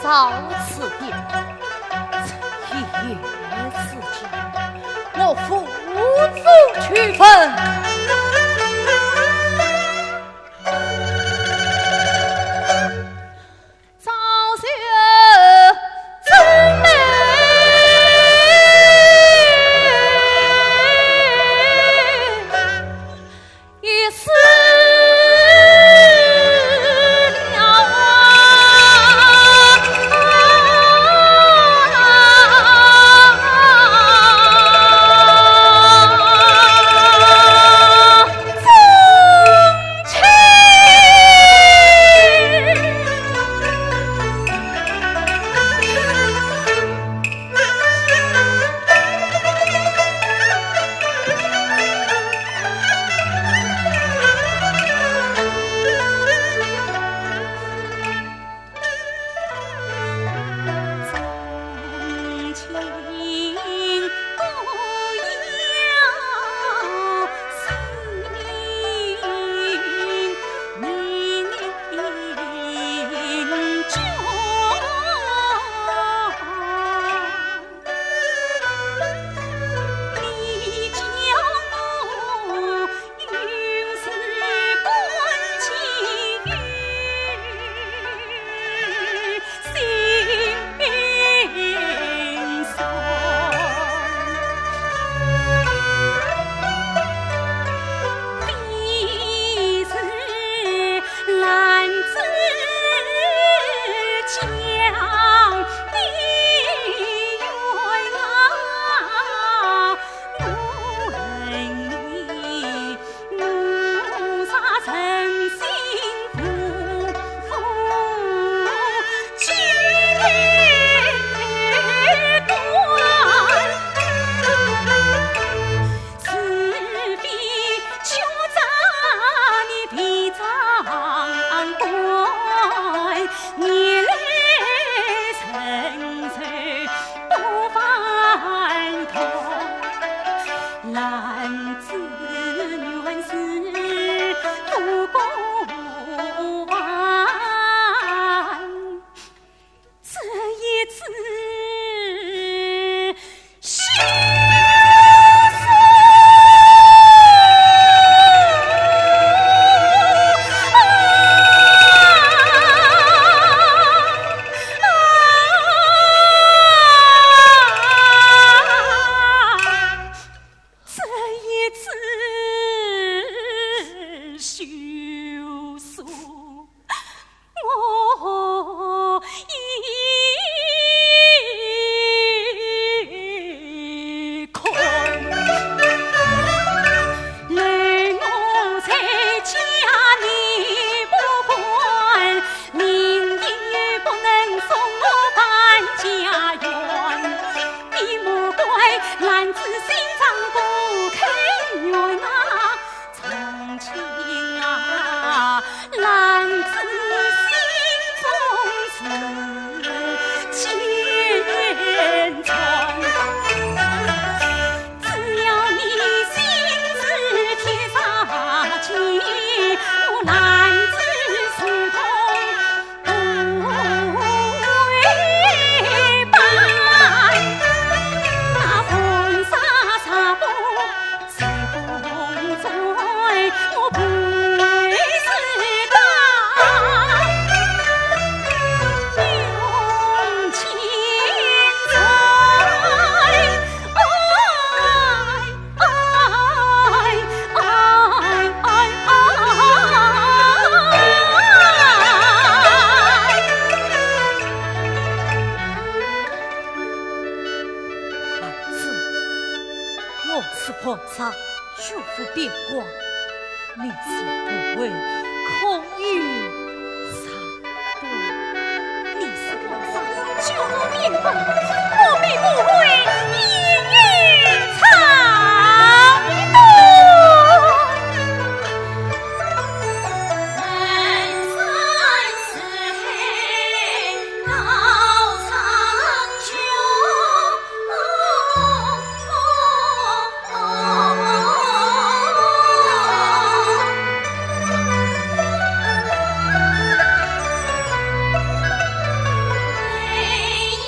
到此地，一夜之间，我负足去分。皇上祝福边关，你是不会空余上对。你是皇上救我边关，我必不会一语长短。人生是黑高长久。背影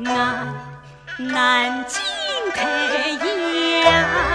南京太阳。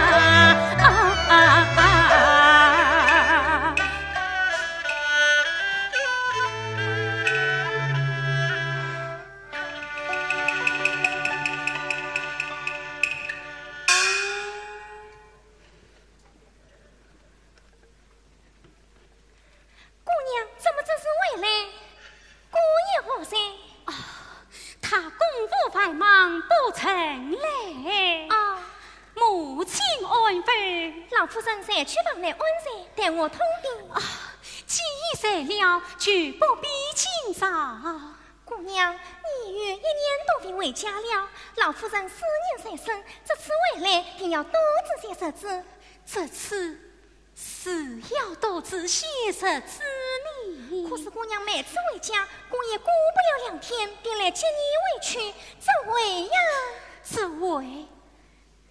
夫人在去房内安睡，待我通禀。既已睡了，就不必惊扰。姑娘，你约1年多并回家了，老夫人思念甚深，这次回来定要多仔细设置。这次是要多仔细设置你。可是姑娘每次回家，姑爷过不了2天，便来接你回去，这回呀，这回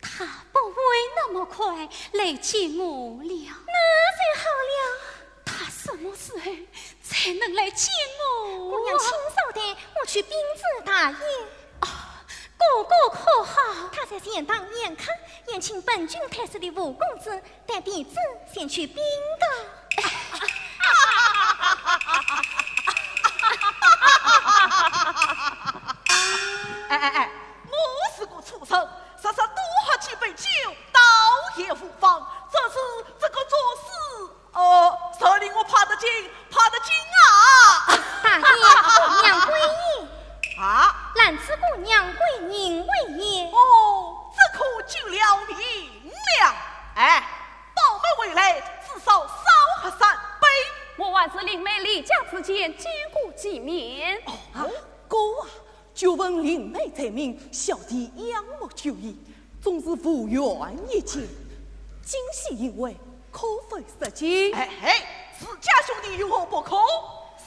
他不会那么快来接我了。那才好了。他什么时候才能来接我？姑娘，请稍等，我去禀知大爷。哥哥可好？他在前堂宴客，宴请本郡太师的吴公子，带弟子先去禀告。我是个畜生，稍稍多喝几杯酒，倒也无妨。这是这个做事，sợ令我怕得紧啊！大爷，姑娘归也。兰子姑娘归您为也。这可就了明了。宝妹回来，至少少喝3杯。我还是林妹李家之间见过几面。哥啊，就问林妹才明，小弟仰慕就义，总是无缘一见。今夕因为可否实情？自家兄弟有何不可？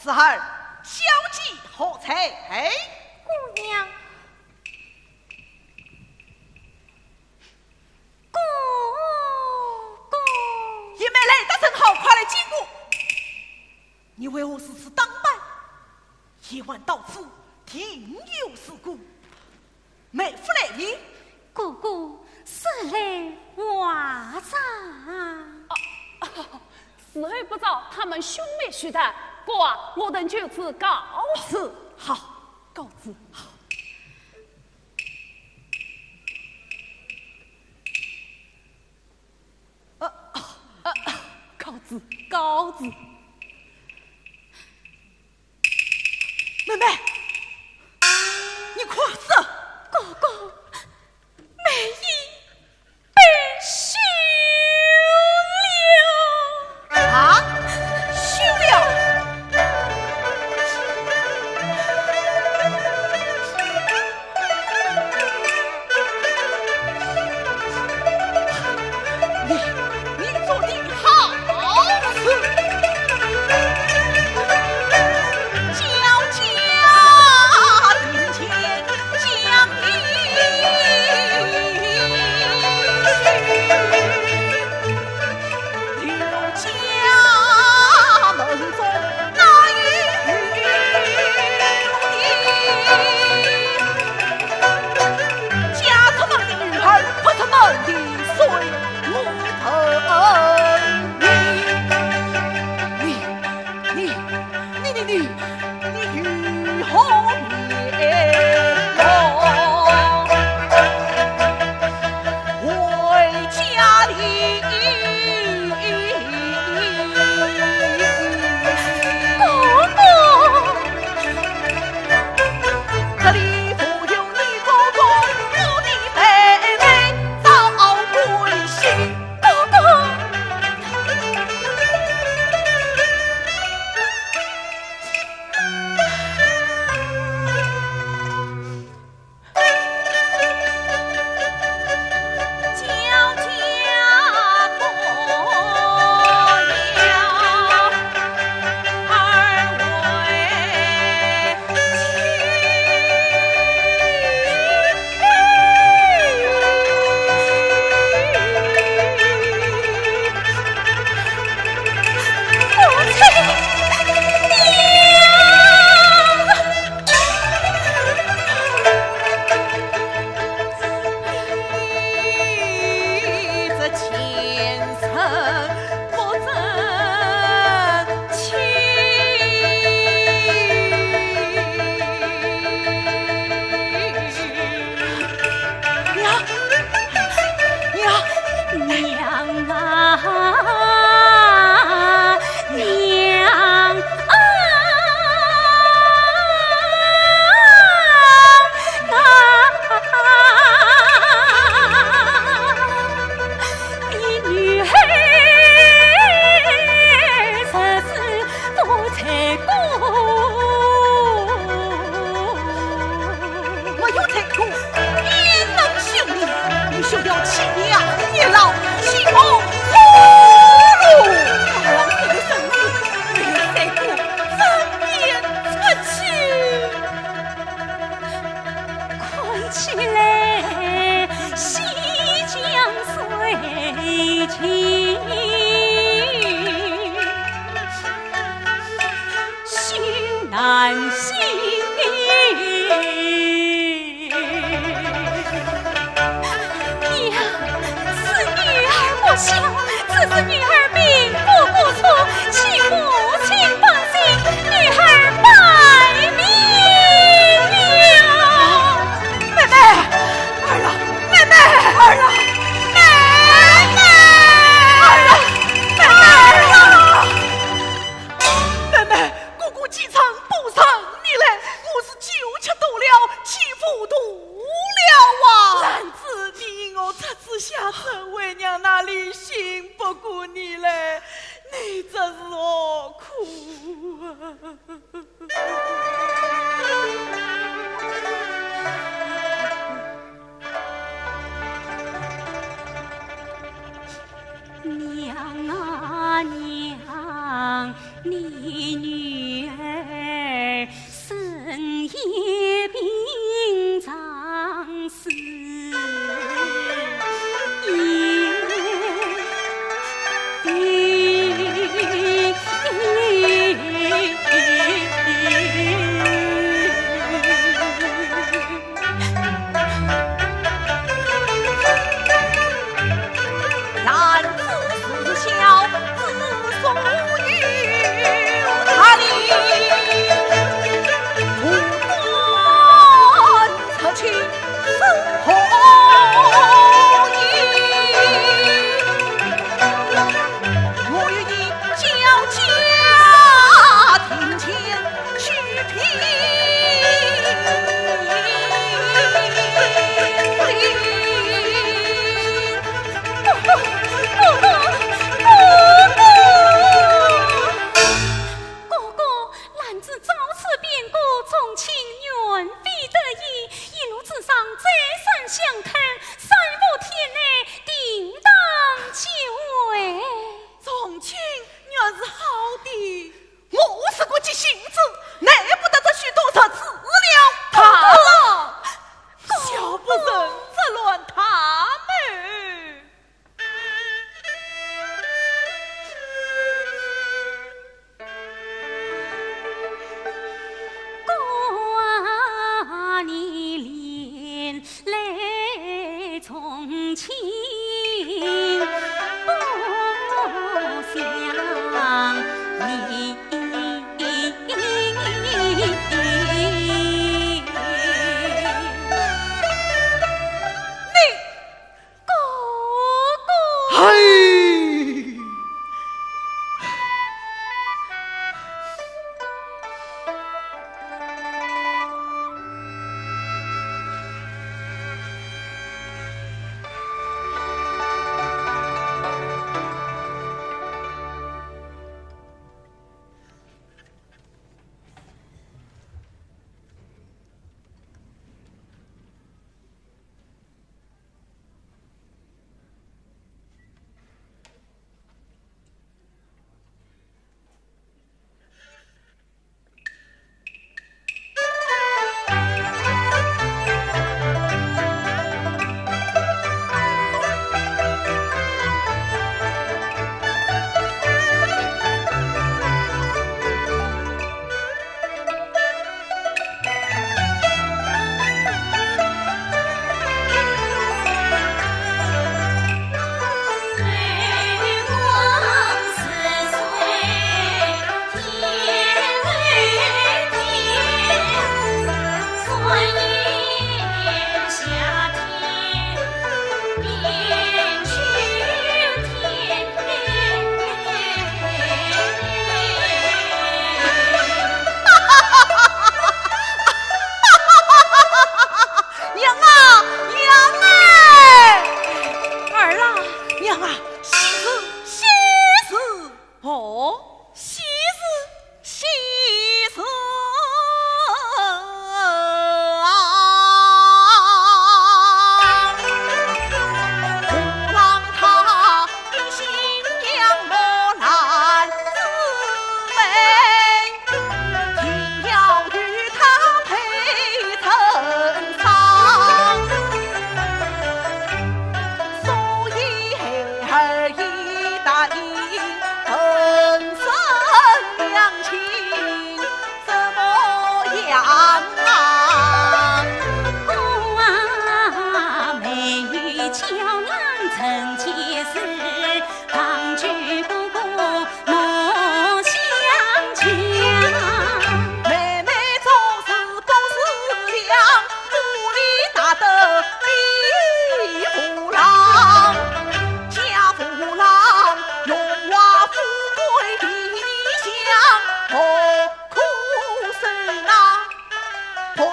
时儿小计何才？姑娘，哥，也没来得正好，快来见过。你为何如此当扮？夜晚到此，定有事故。妹夫来迎，姑姑是来话啥？时候不早，他们兄妹须谈。哥啊，我等就此告辞。好，告辞。好。告辞。妹妹，你快走。哥哥，妹已被休了。休了？你做的好事，娇娇。女儿并不过错，其母亲放心，女儿拜明了。妹妹，儿啊，妹妹，儿啊，妹妹，儿啊，妹妹，儿啊，妹妹，姑姑几场不上你来，我是酒吃多了，欺负多了啊！男子，你因我出此下策，为娘那里信不过你嘞？你这是何苦啊？娘啊娘，你女儿深夜病长死，男子思孝，子所有他理，不管侧亲是何意，我愿意交家庭前去哥哥，兰子遭此变故，从亲缘非得已，一路之上再三相看，三伏天内定当救哎。从亲原是好的，我是个急性子，耐不得这许多事治了他了，小不忍则乱他们。哥啊，你连累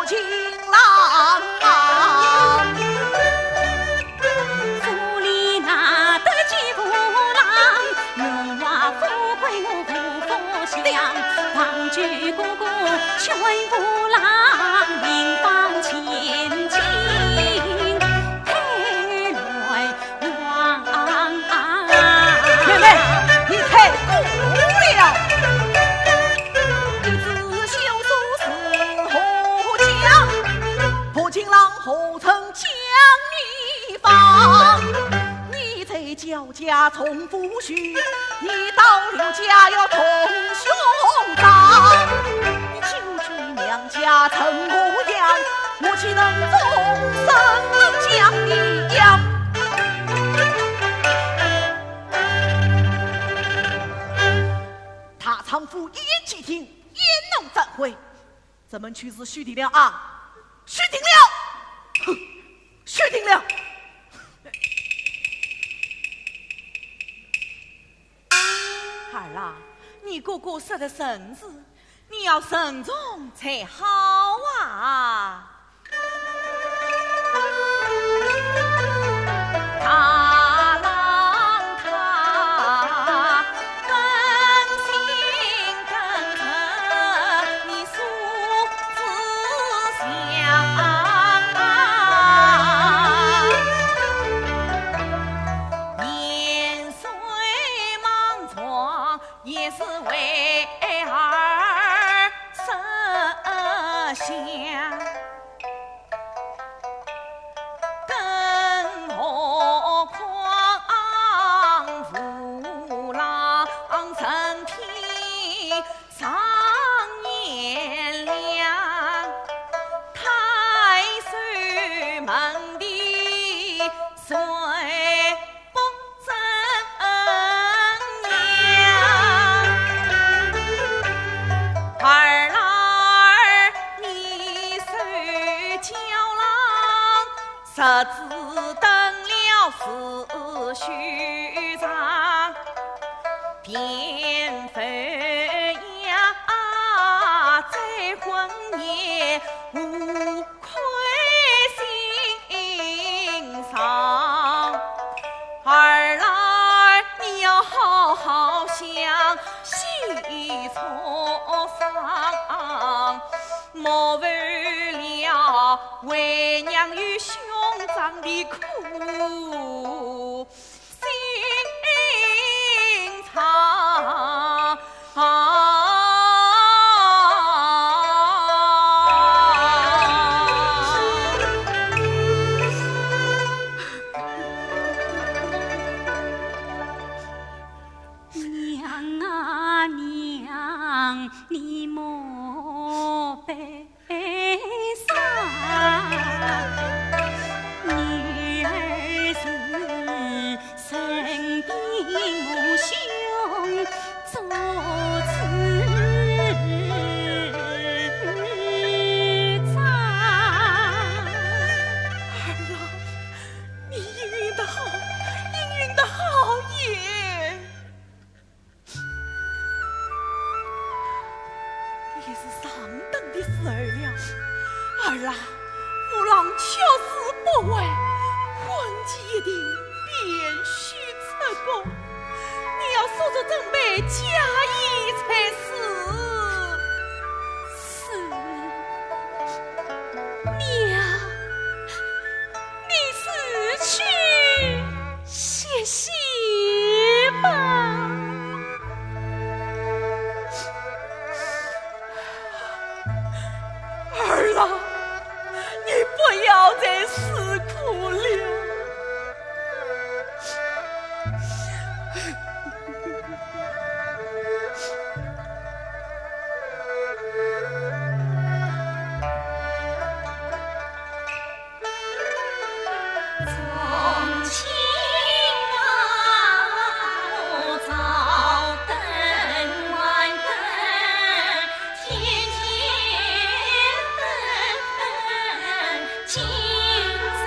情郎啊，府里拿得几夫郎，荣华富贵我不负享，王举姑姑劝夫郎另放千金配来往。妹妹，你太过了。破情郎何曾将你放？你在焦家从夫婿，你到刘家要从兄长。你求娶娘家曾模样，我岂能终生将你养？他常夫一言既听，焉能反悔？咱们去是续定了啊！续定了，哼，续定了。儿啊，你哥哥失了身子，你要慎重才好啊。他郎他更新更诚，你素自想。年岁莽撞，也是为儿设想。更何况父郎身体上年亮，太岁门第谁不正样？儿儿你虽娇郎，实只等了是虚张，便非呀在婚夜无愧心上。儿儿你要好好想，细磋商，莫为了为娘与兄长的苦心肠。娘啊娘，你莫悲伤，女儿是身边我兄做此长。儿啊，你应允的好，应允的好也。也是上等的事儿了。儿啊，父郎巧思不为，婚期一定便须成功。你要速速准备嫁衣才是。是娘，你是去歇息吧。儿啊，你不要再思苦了。从前啊，我早等晚等，天天等，今生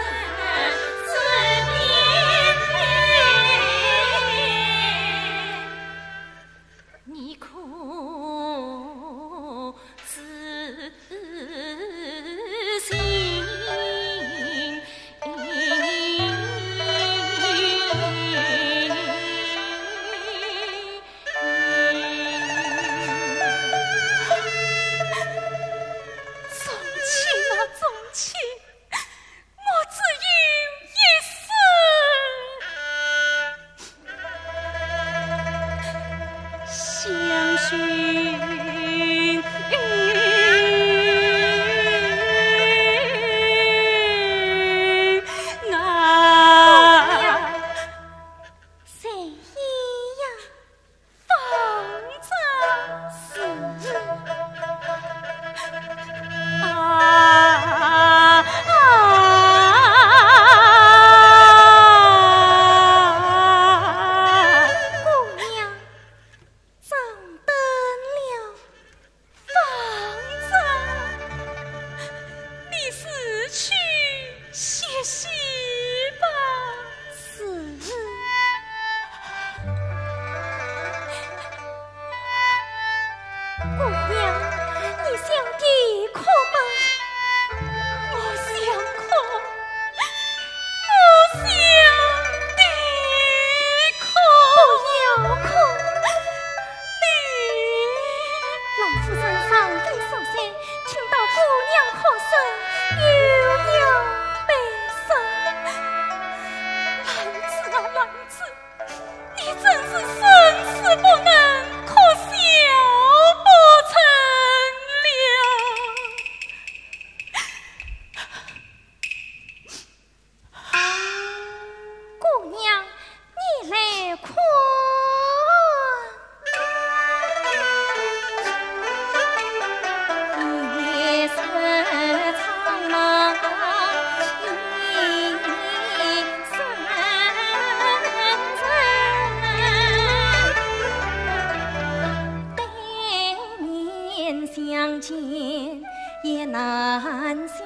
相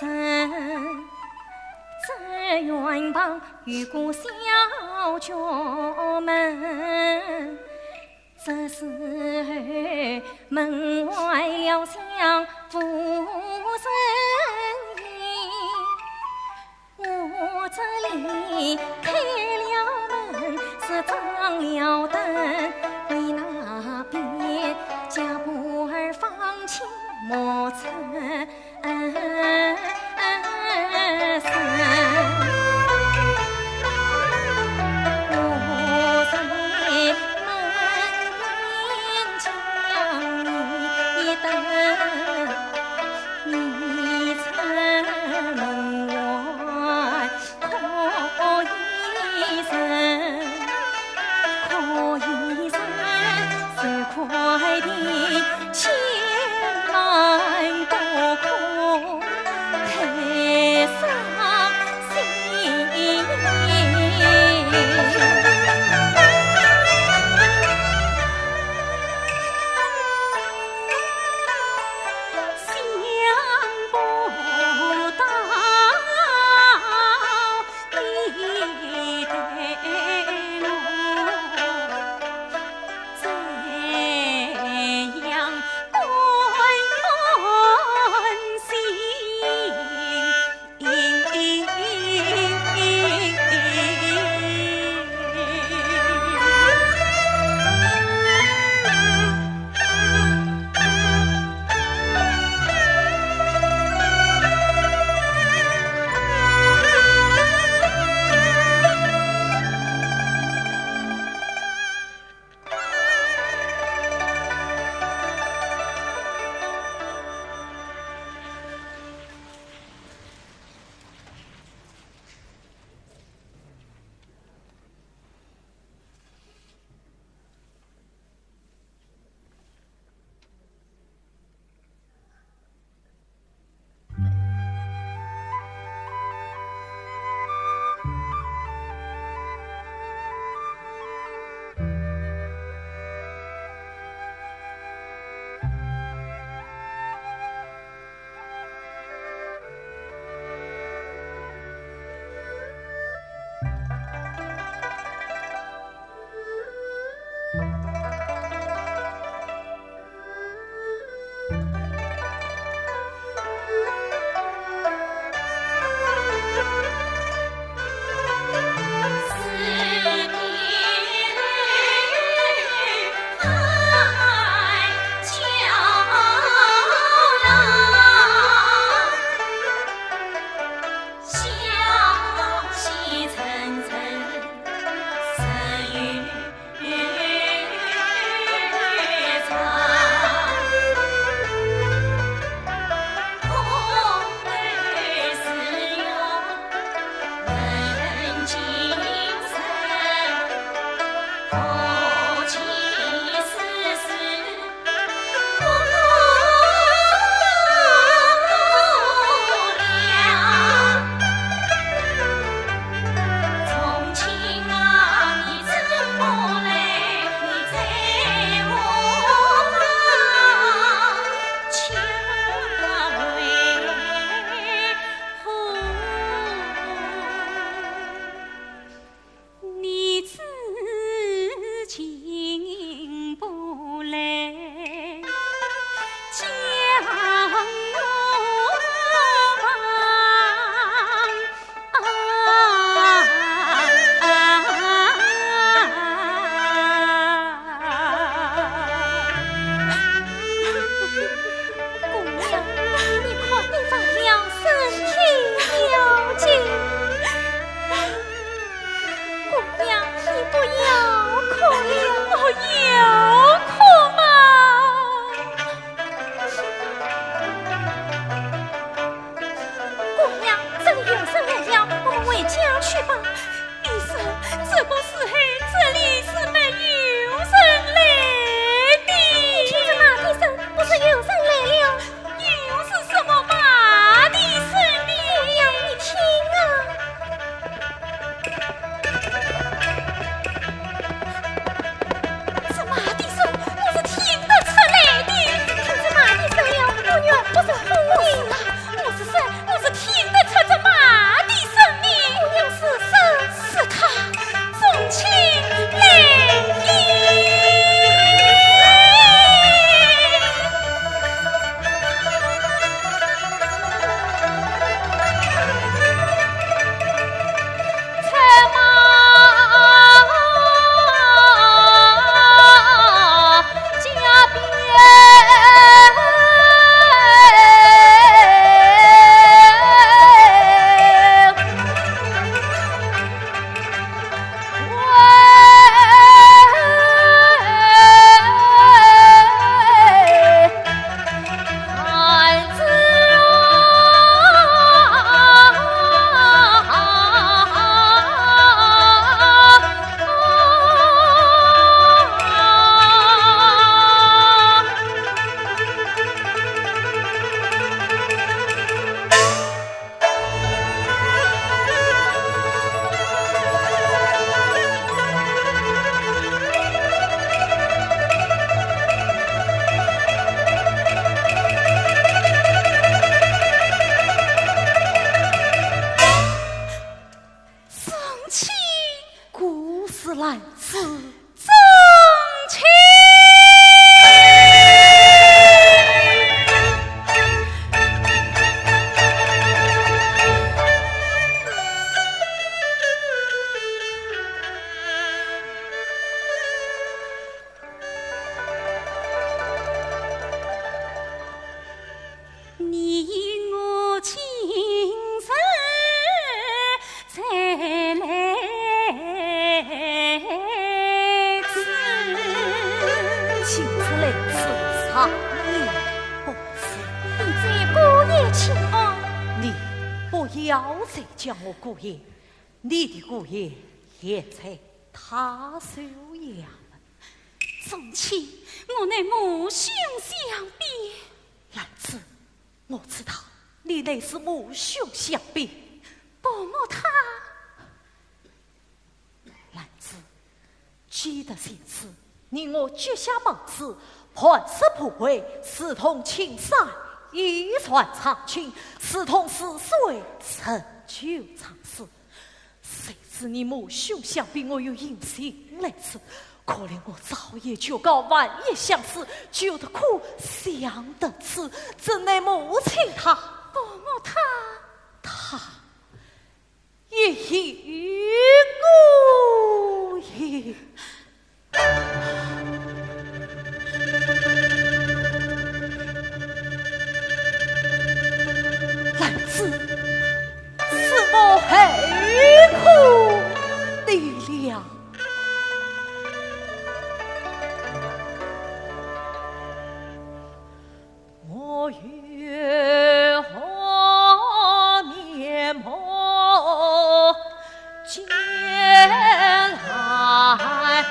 认。只愿帮与过小家门，这时候门外了相夫人影，我这里开了门，是张了灯，为那边家婆儿放心莫嗔你要再将我姑爷，你的姑爷也在他手呀。从前我乃母兄相比，兰子，我知道你乃是母兄相比，伯母他。兰子，记得先次你我结下盟誓，磐石不悔，视同青山，一传长青，视同似水，成就长世。谁知你母兄相比，我又隐心来迟，可怜我早也求告，晚也相思，救得苦，想得迟，怎奈母亲她，伯母她也与我也。兰子，是我黑苦力量。我月何面目见来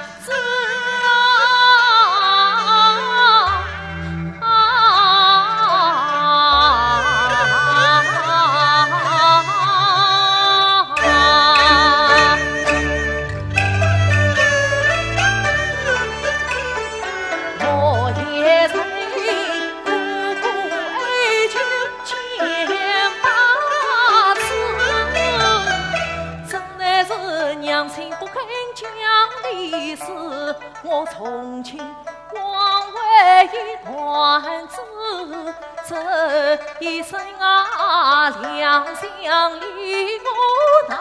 自我从前枉为一段子，这一生啊两相离，我难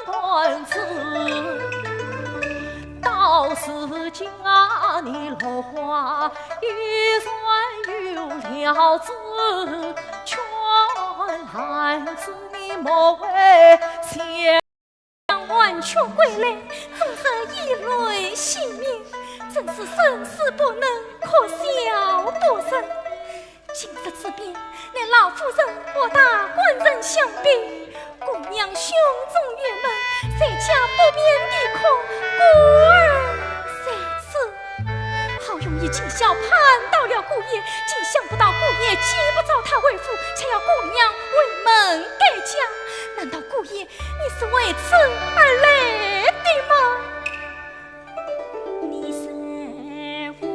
断子。到时今啊你落花一算有了子，劝兰子你莫为先。完全归来，总是一泪性命，真是生死不能，可笑多生。今日之变，乃老夫人和大官人相比，姑娘胸中郁闷，在家不便地哭，孤儿在此。好容易尽孝盼到了姑爷，竟想不到姑爷既不招他为夫，且要姑娘为门改嫁。难道姑爷你是为此而来的吗？你是花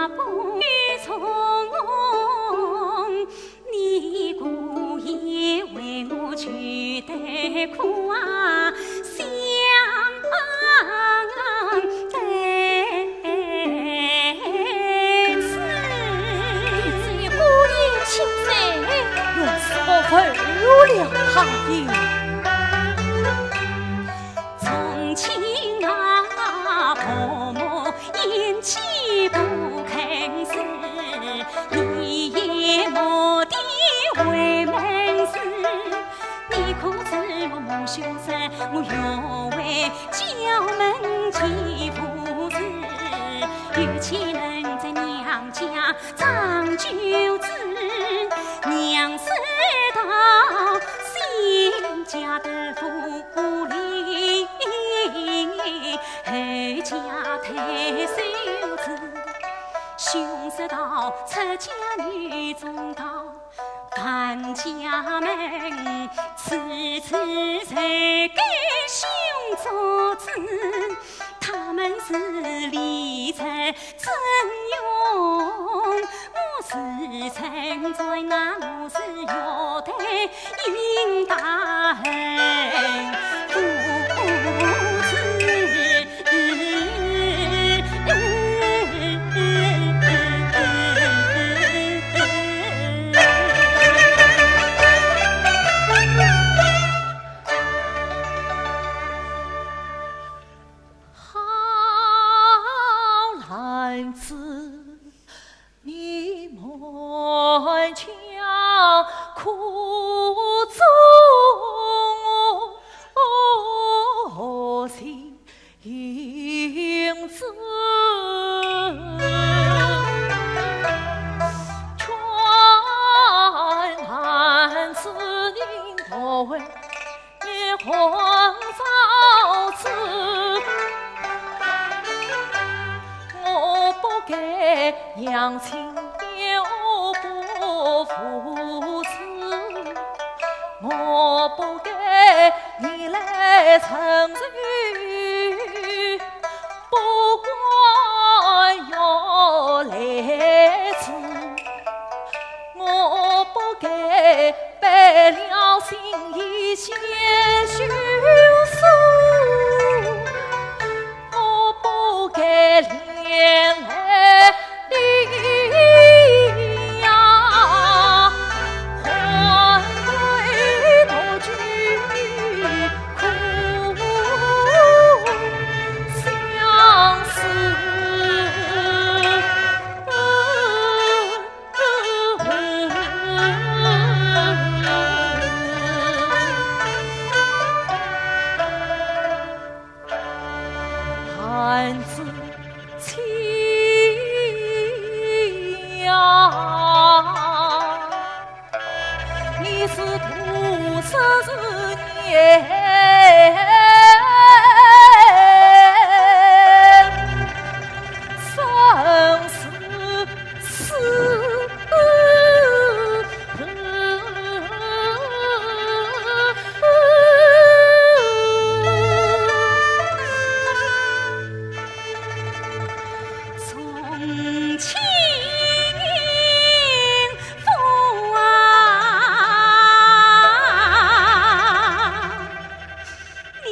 不从，你姑爷为我取得苦啊，相得此。只有姑爷亲生，原是我负了他的。从前啊，婆母咽气不肯死，你也莫的为门事。你可知我母兄生，我愿为娇门妻父子，有气能在娘家长久子，娘死到新家的福利，后家退休子，兄死到出家女中道，范家门次次才给兄做子，他们是理财真用，我是曾在那我是要得应大恨父子。你莫将苦衷娘亲有不服此，我不给你来承受，不管要来此，我不给败了心意先休书，我不给恋爱离呀，还归独居苦相思。汉子亲呀，你是屠杀之年，生死死。从亲父啊，你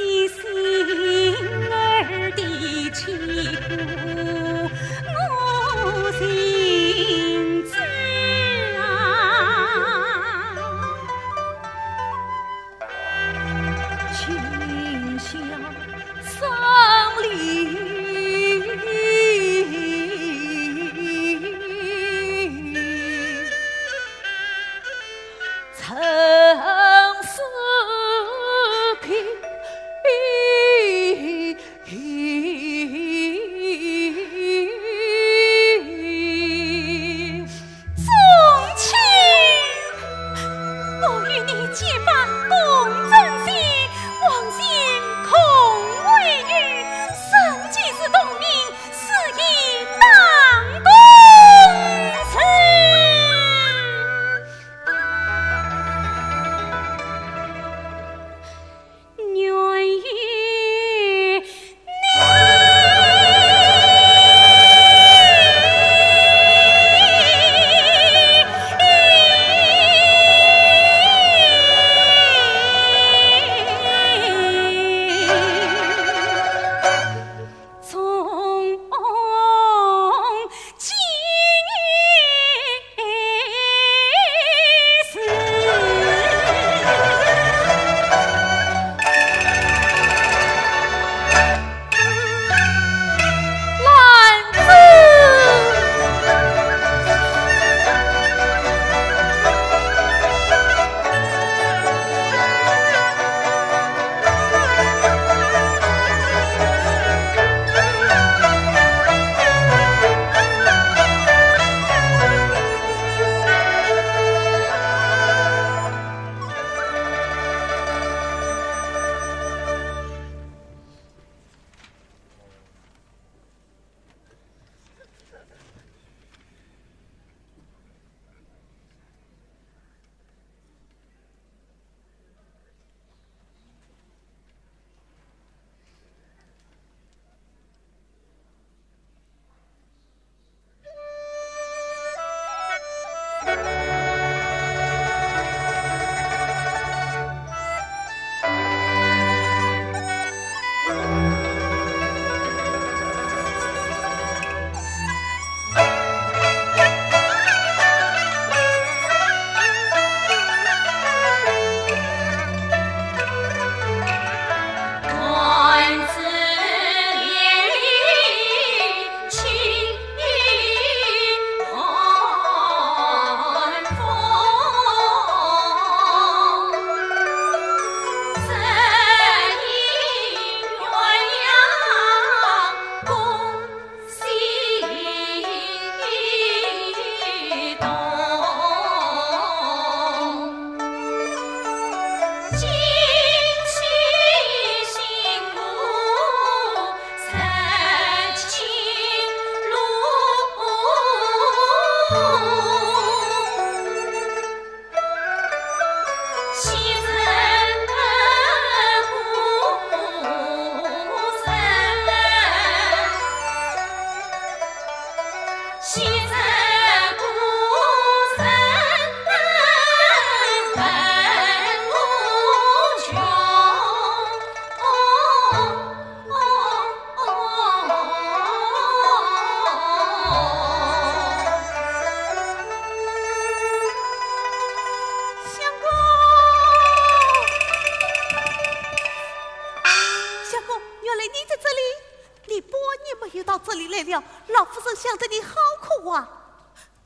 想得你好苦啊！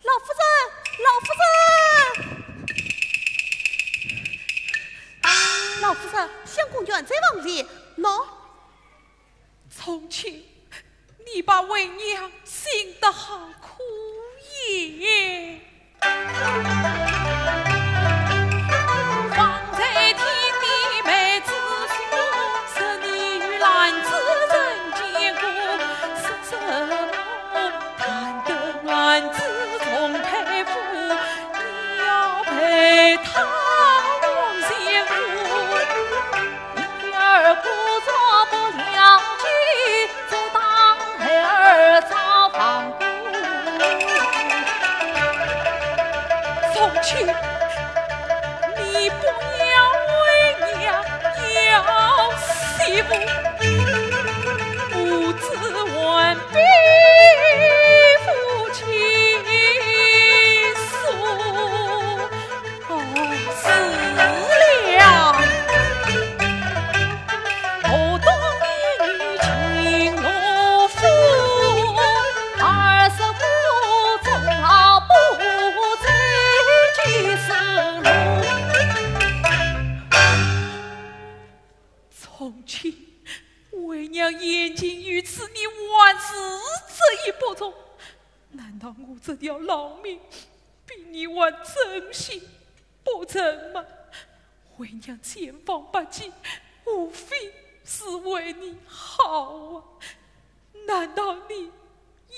老夫人，老夫人，老夫人，相公远在望里，喏。从前你把为娘心得好苦也。方才听你妹子说，是你与兰子人结过，是什么谈得兰子从佩服，你要陪她往前夫，一点儿故作不了去，就当孩儿造房姑。从前你不要为娘要媳妇，不知完璧夫妻书。死了，我当你情罗夫，二十五总好不再去生路。从前为娘眼睛于此，你万事这一不从，难道我这条老命比你还珍惜不成吗？为娘千方百计，无非是为你好啊，难道你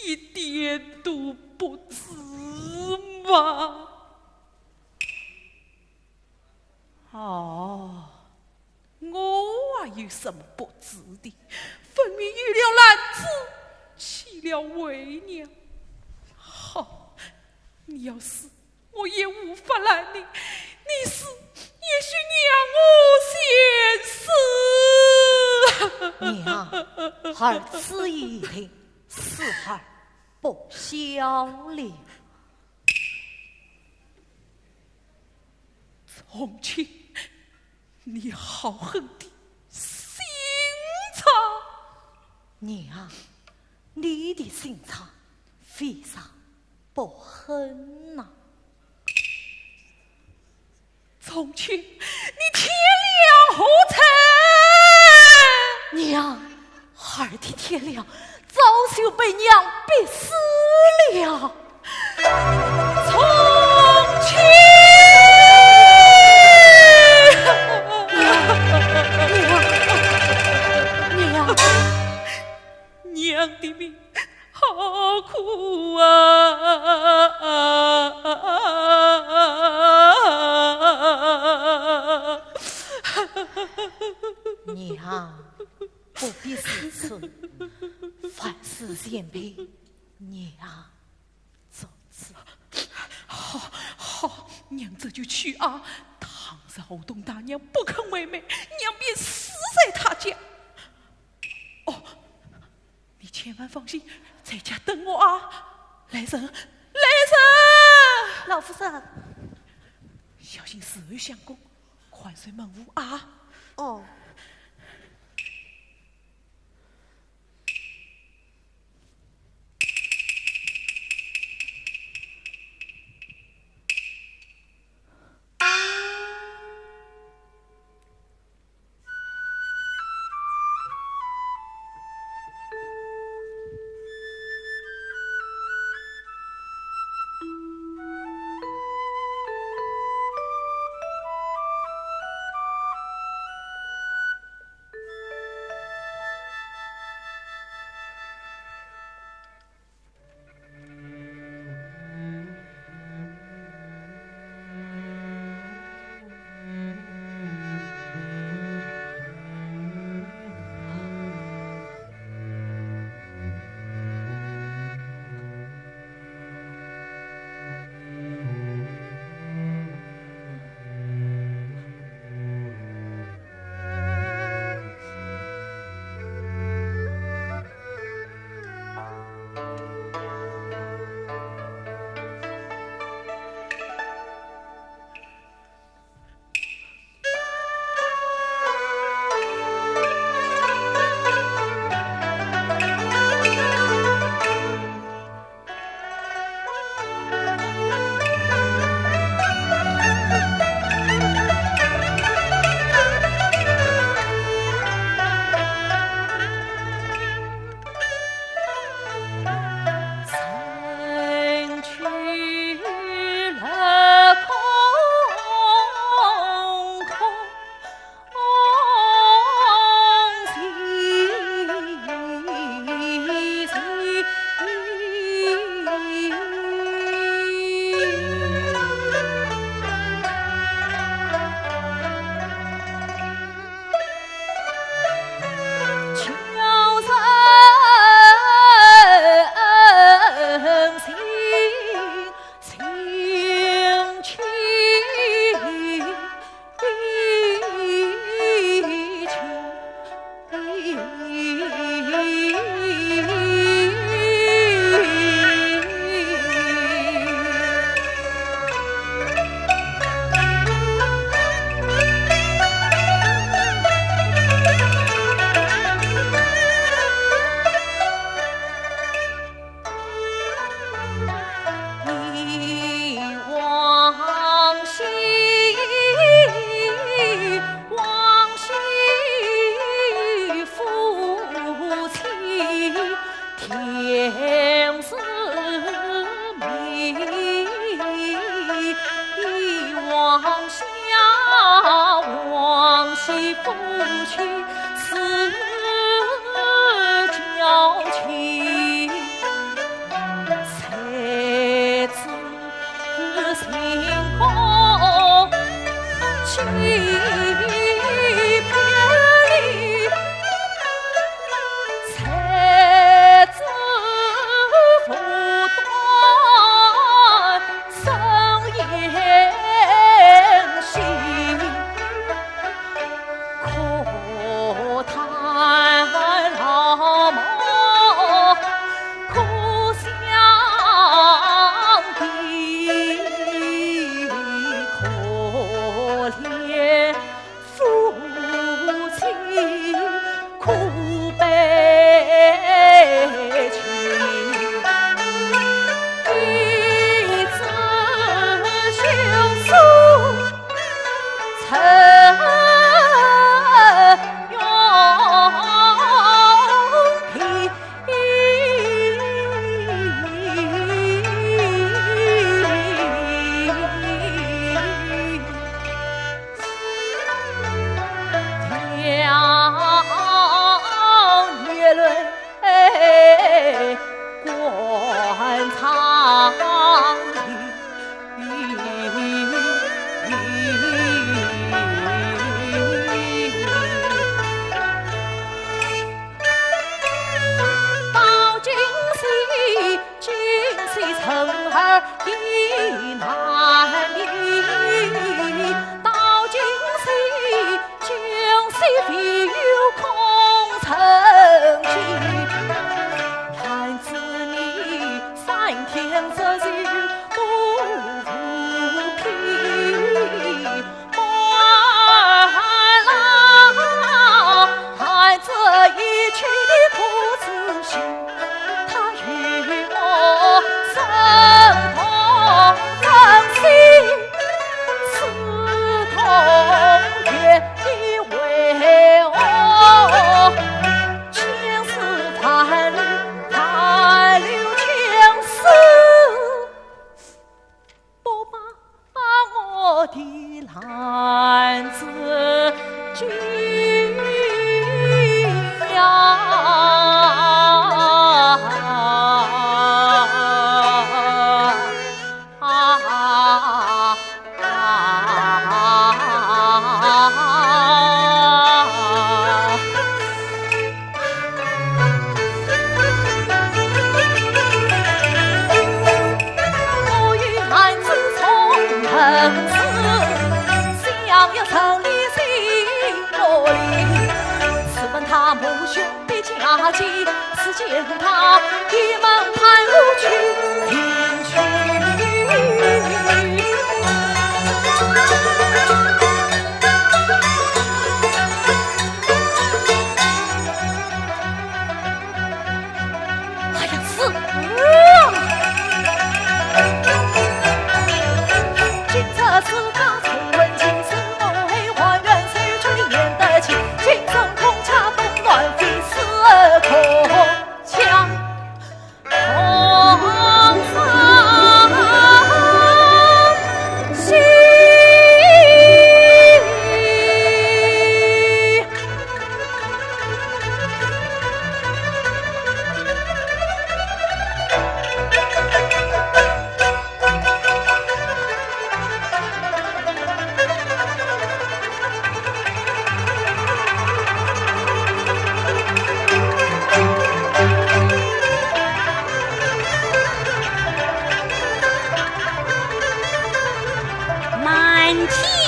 一点都不知吗？哦，我还有什么不知的？分明遇了兰子，弃了为娘。好，你要死，我也无法拦你；你死，也许娘我先死。娘，儿此一听，死儿不消了。从前你好狠的心肠，娘，你的心肠非常不狠呐、从前你添了何成？娘，儿的天亮，早就被娘逼死了。从前娘，娘的命好苦啊！娘，不必思忖，凡事谦卑。娘，走子。好，娘这就去啊！倘若后东大娘不肯为媒，娘便死在她家。哦，你千万放心，在家等我啊！来人，来人！老夫人，小心死于相公，宽随门屋啊！哦。去似娇妻，才知心空欺骗你，才知不断生厌心。可叹老母苦相逼，可怜父亲苦悲情，一纸兄书成官场到今夕，今夕成儿已难离，到今夕，今夕必有空城计。看子你3天这日不服皮，莫郎看这一曲的苦子心，他与我生同珍惜，刺痛也以为我前世贪恋。残留前世，不把我的篮子举呀！想要成立新罗里，此问他母兄的家境，此见他一门盘路去迎娶。哎呀，死！今这次他从问今世，我黑还原谁出的演得起？今生空恰动乱飞丝空枪，空伤心。满天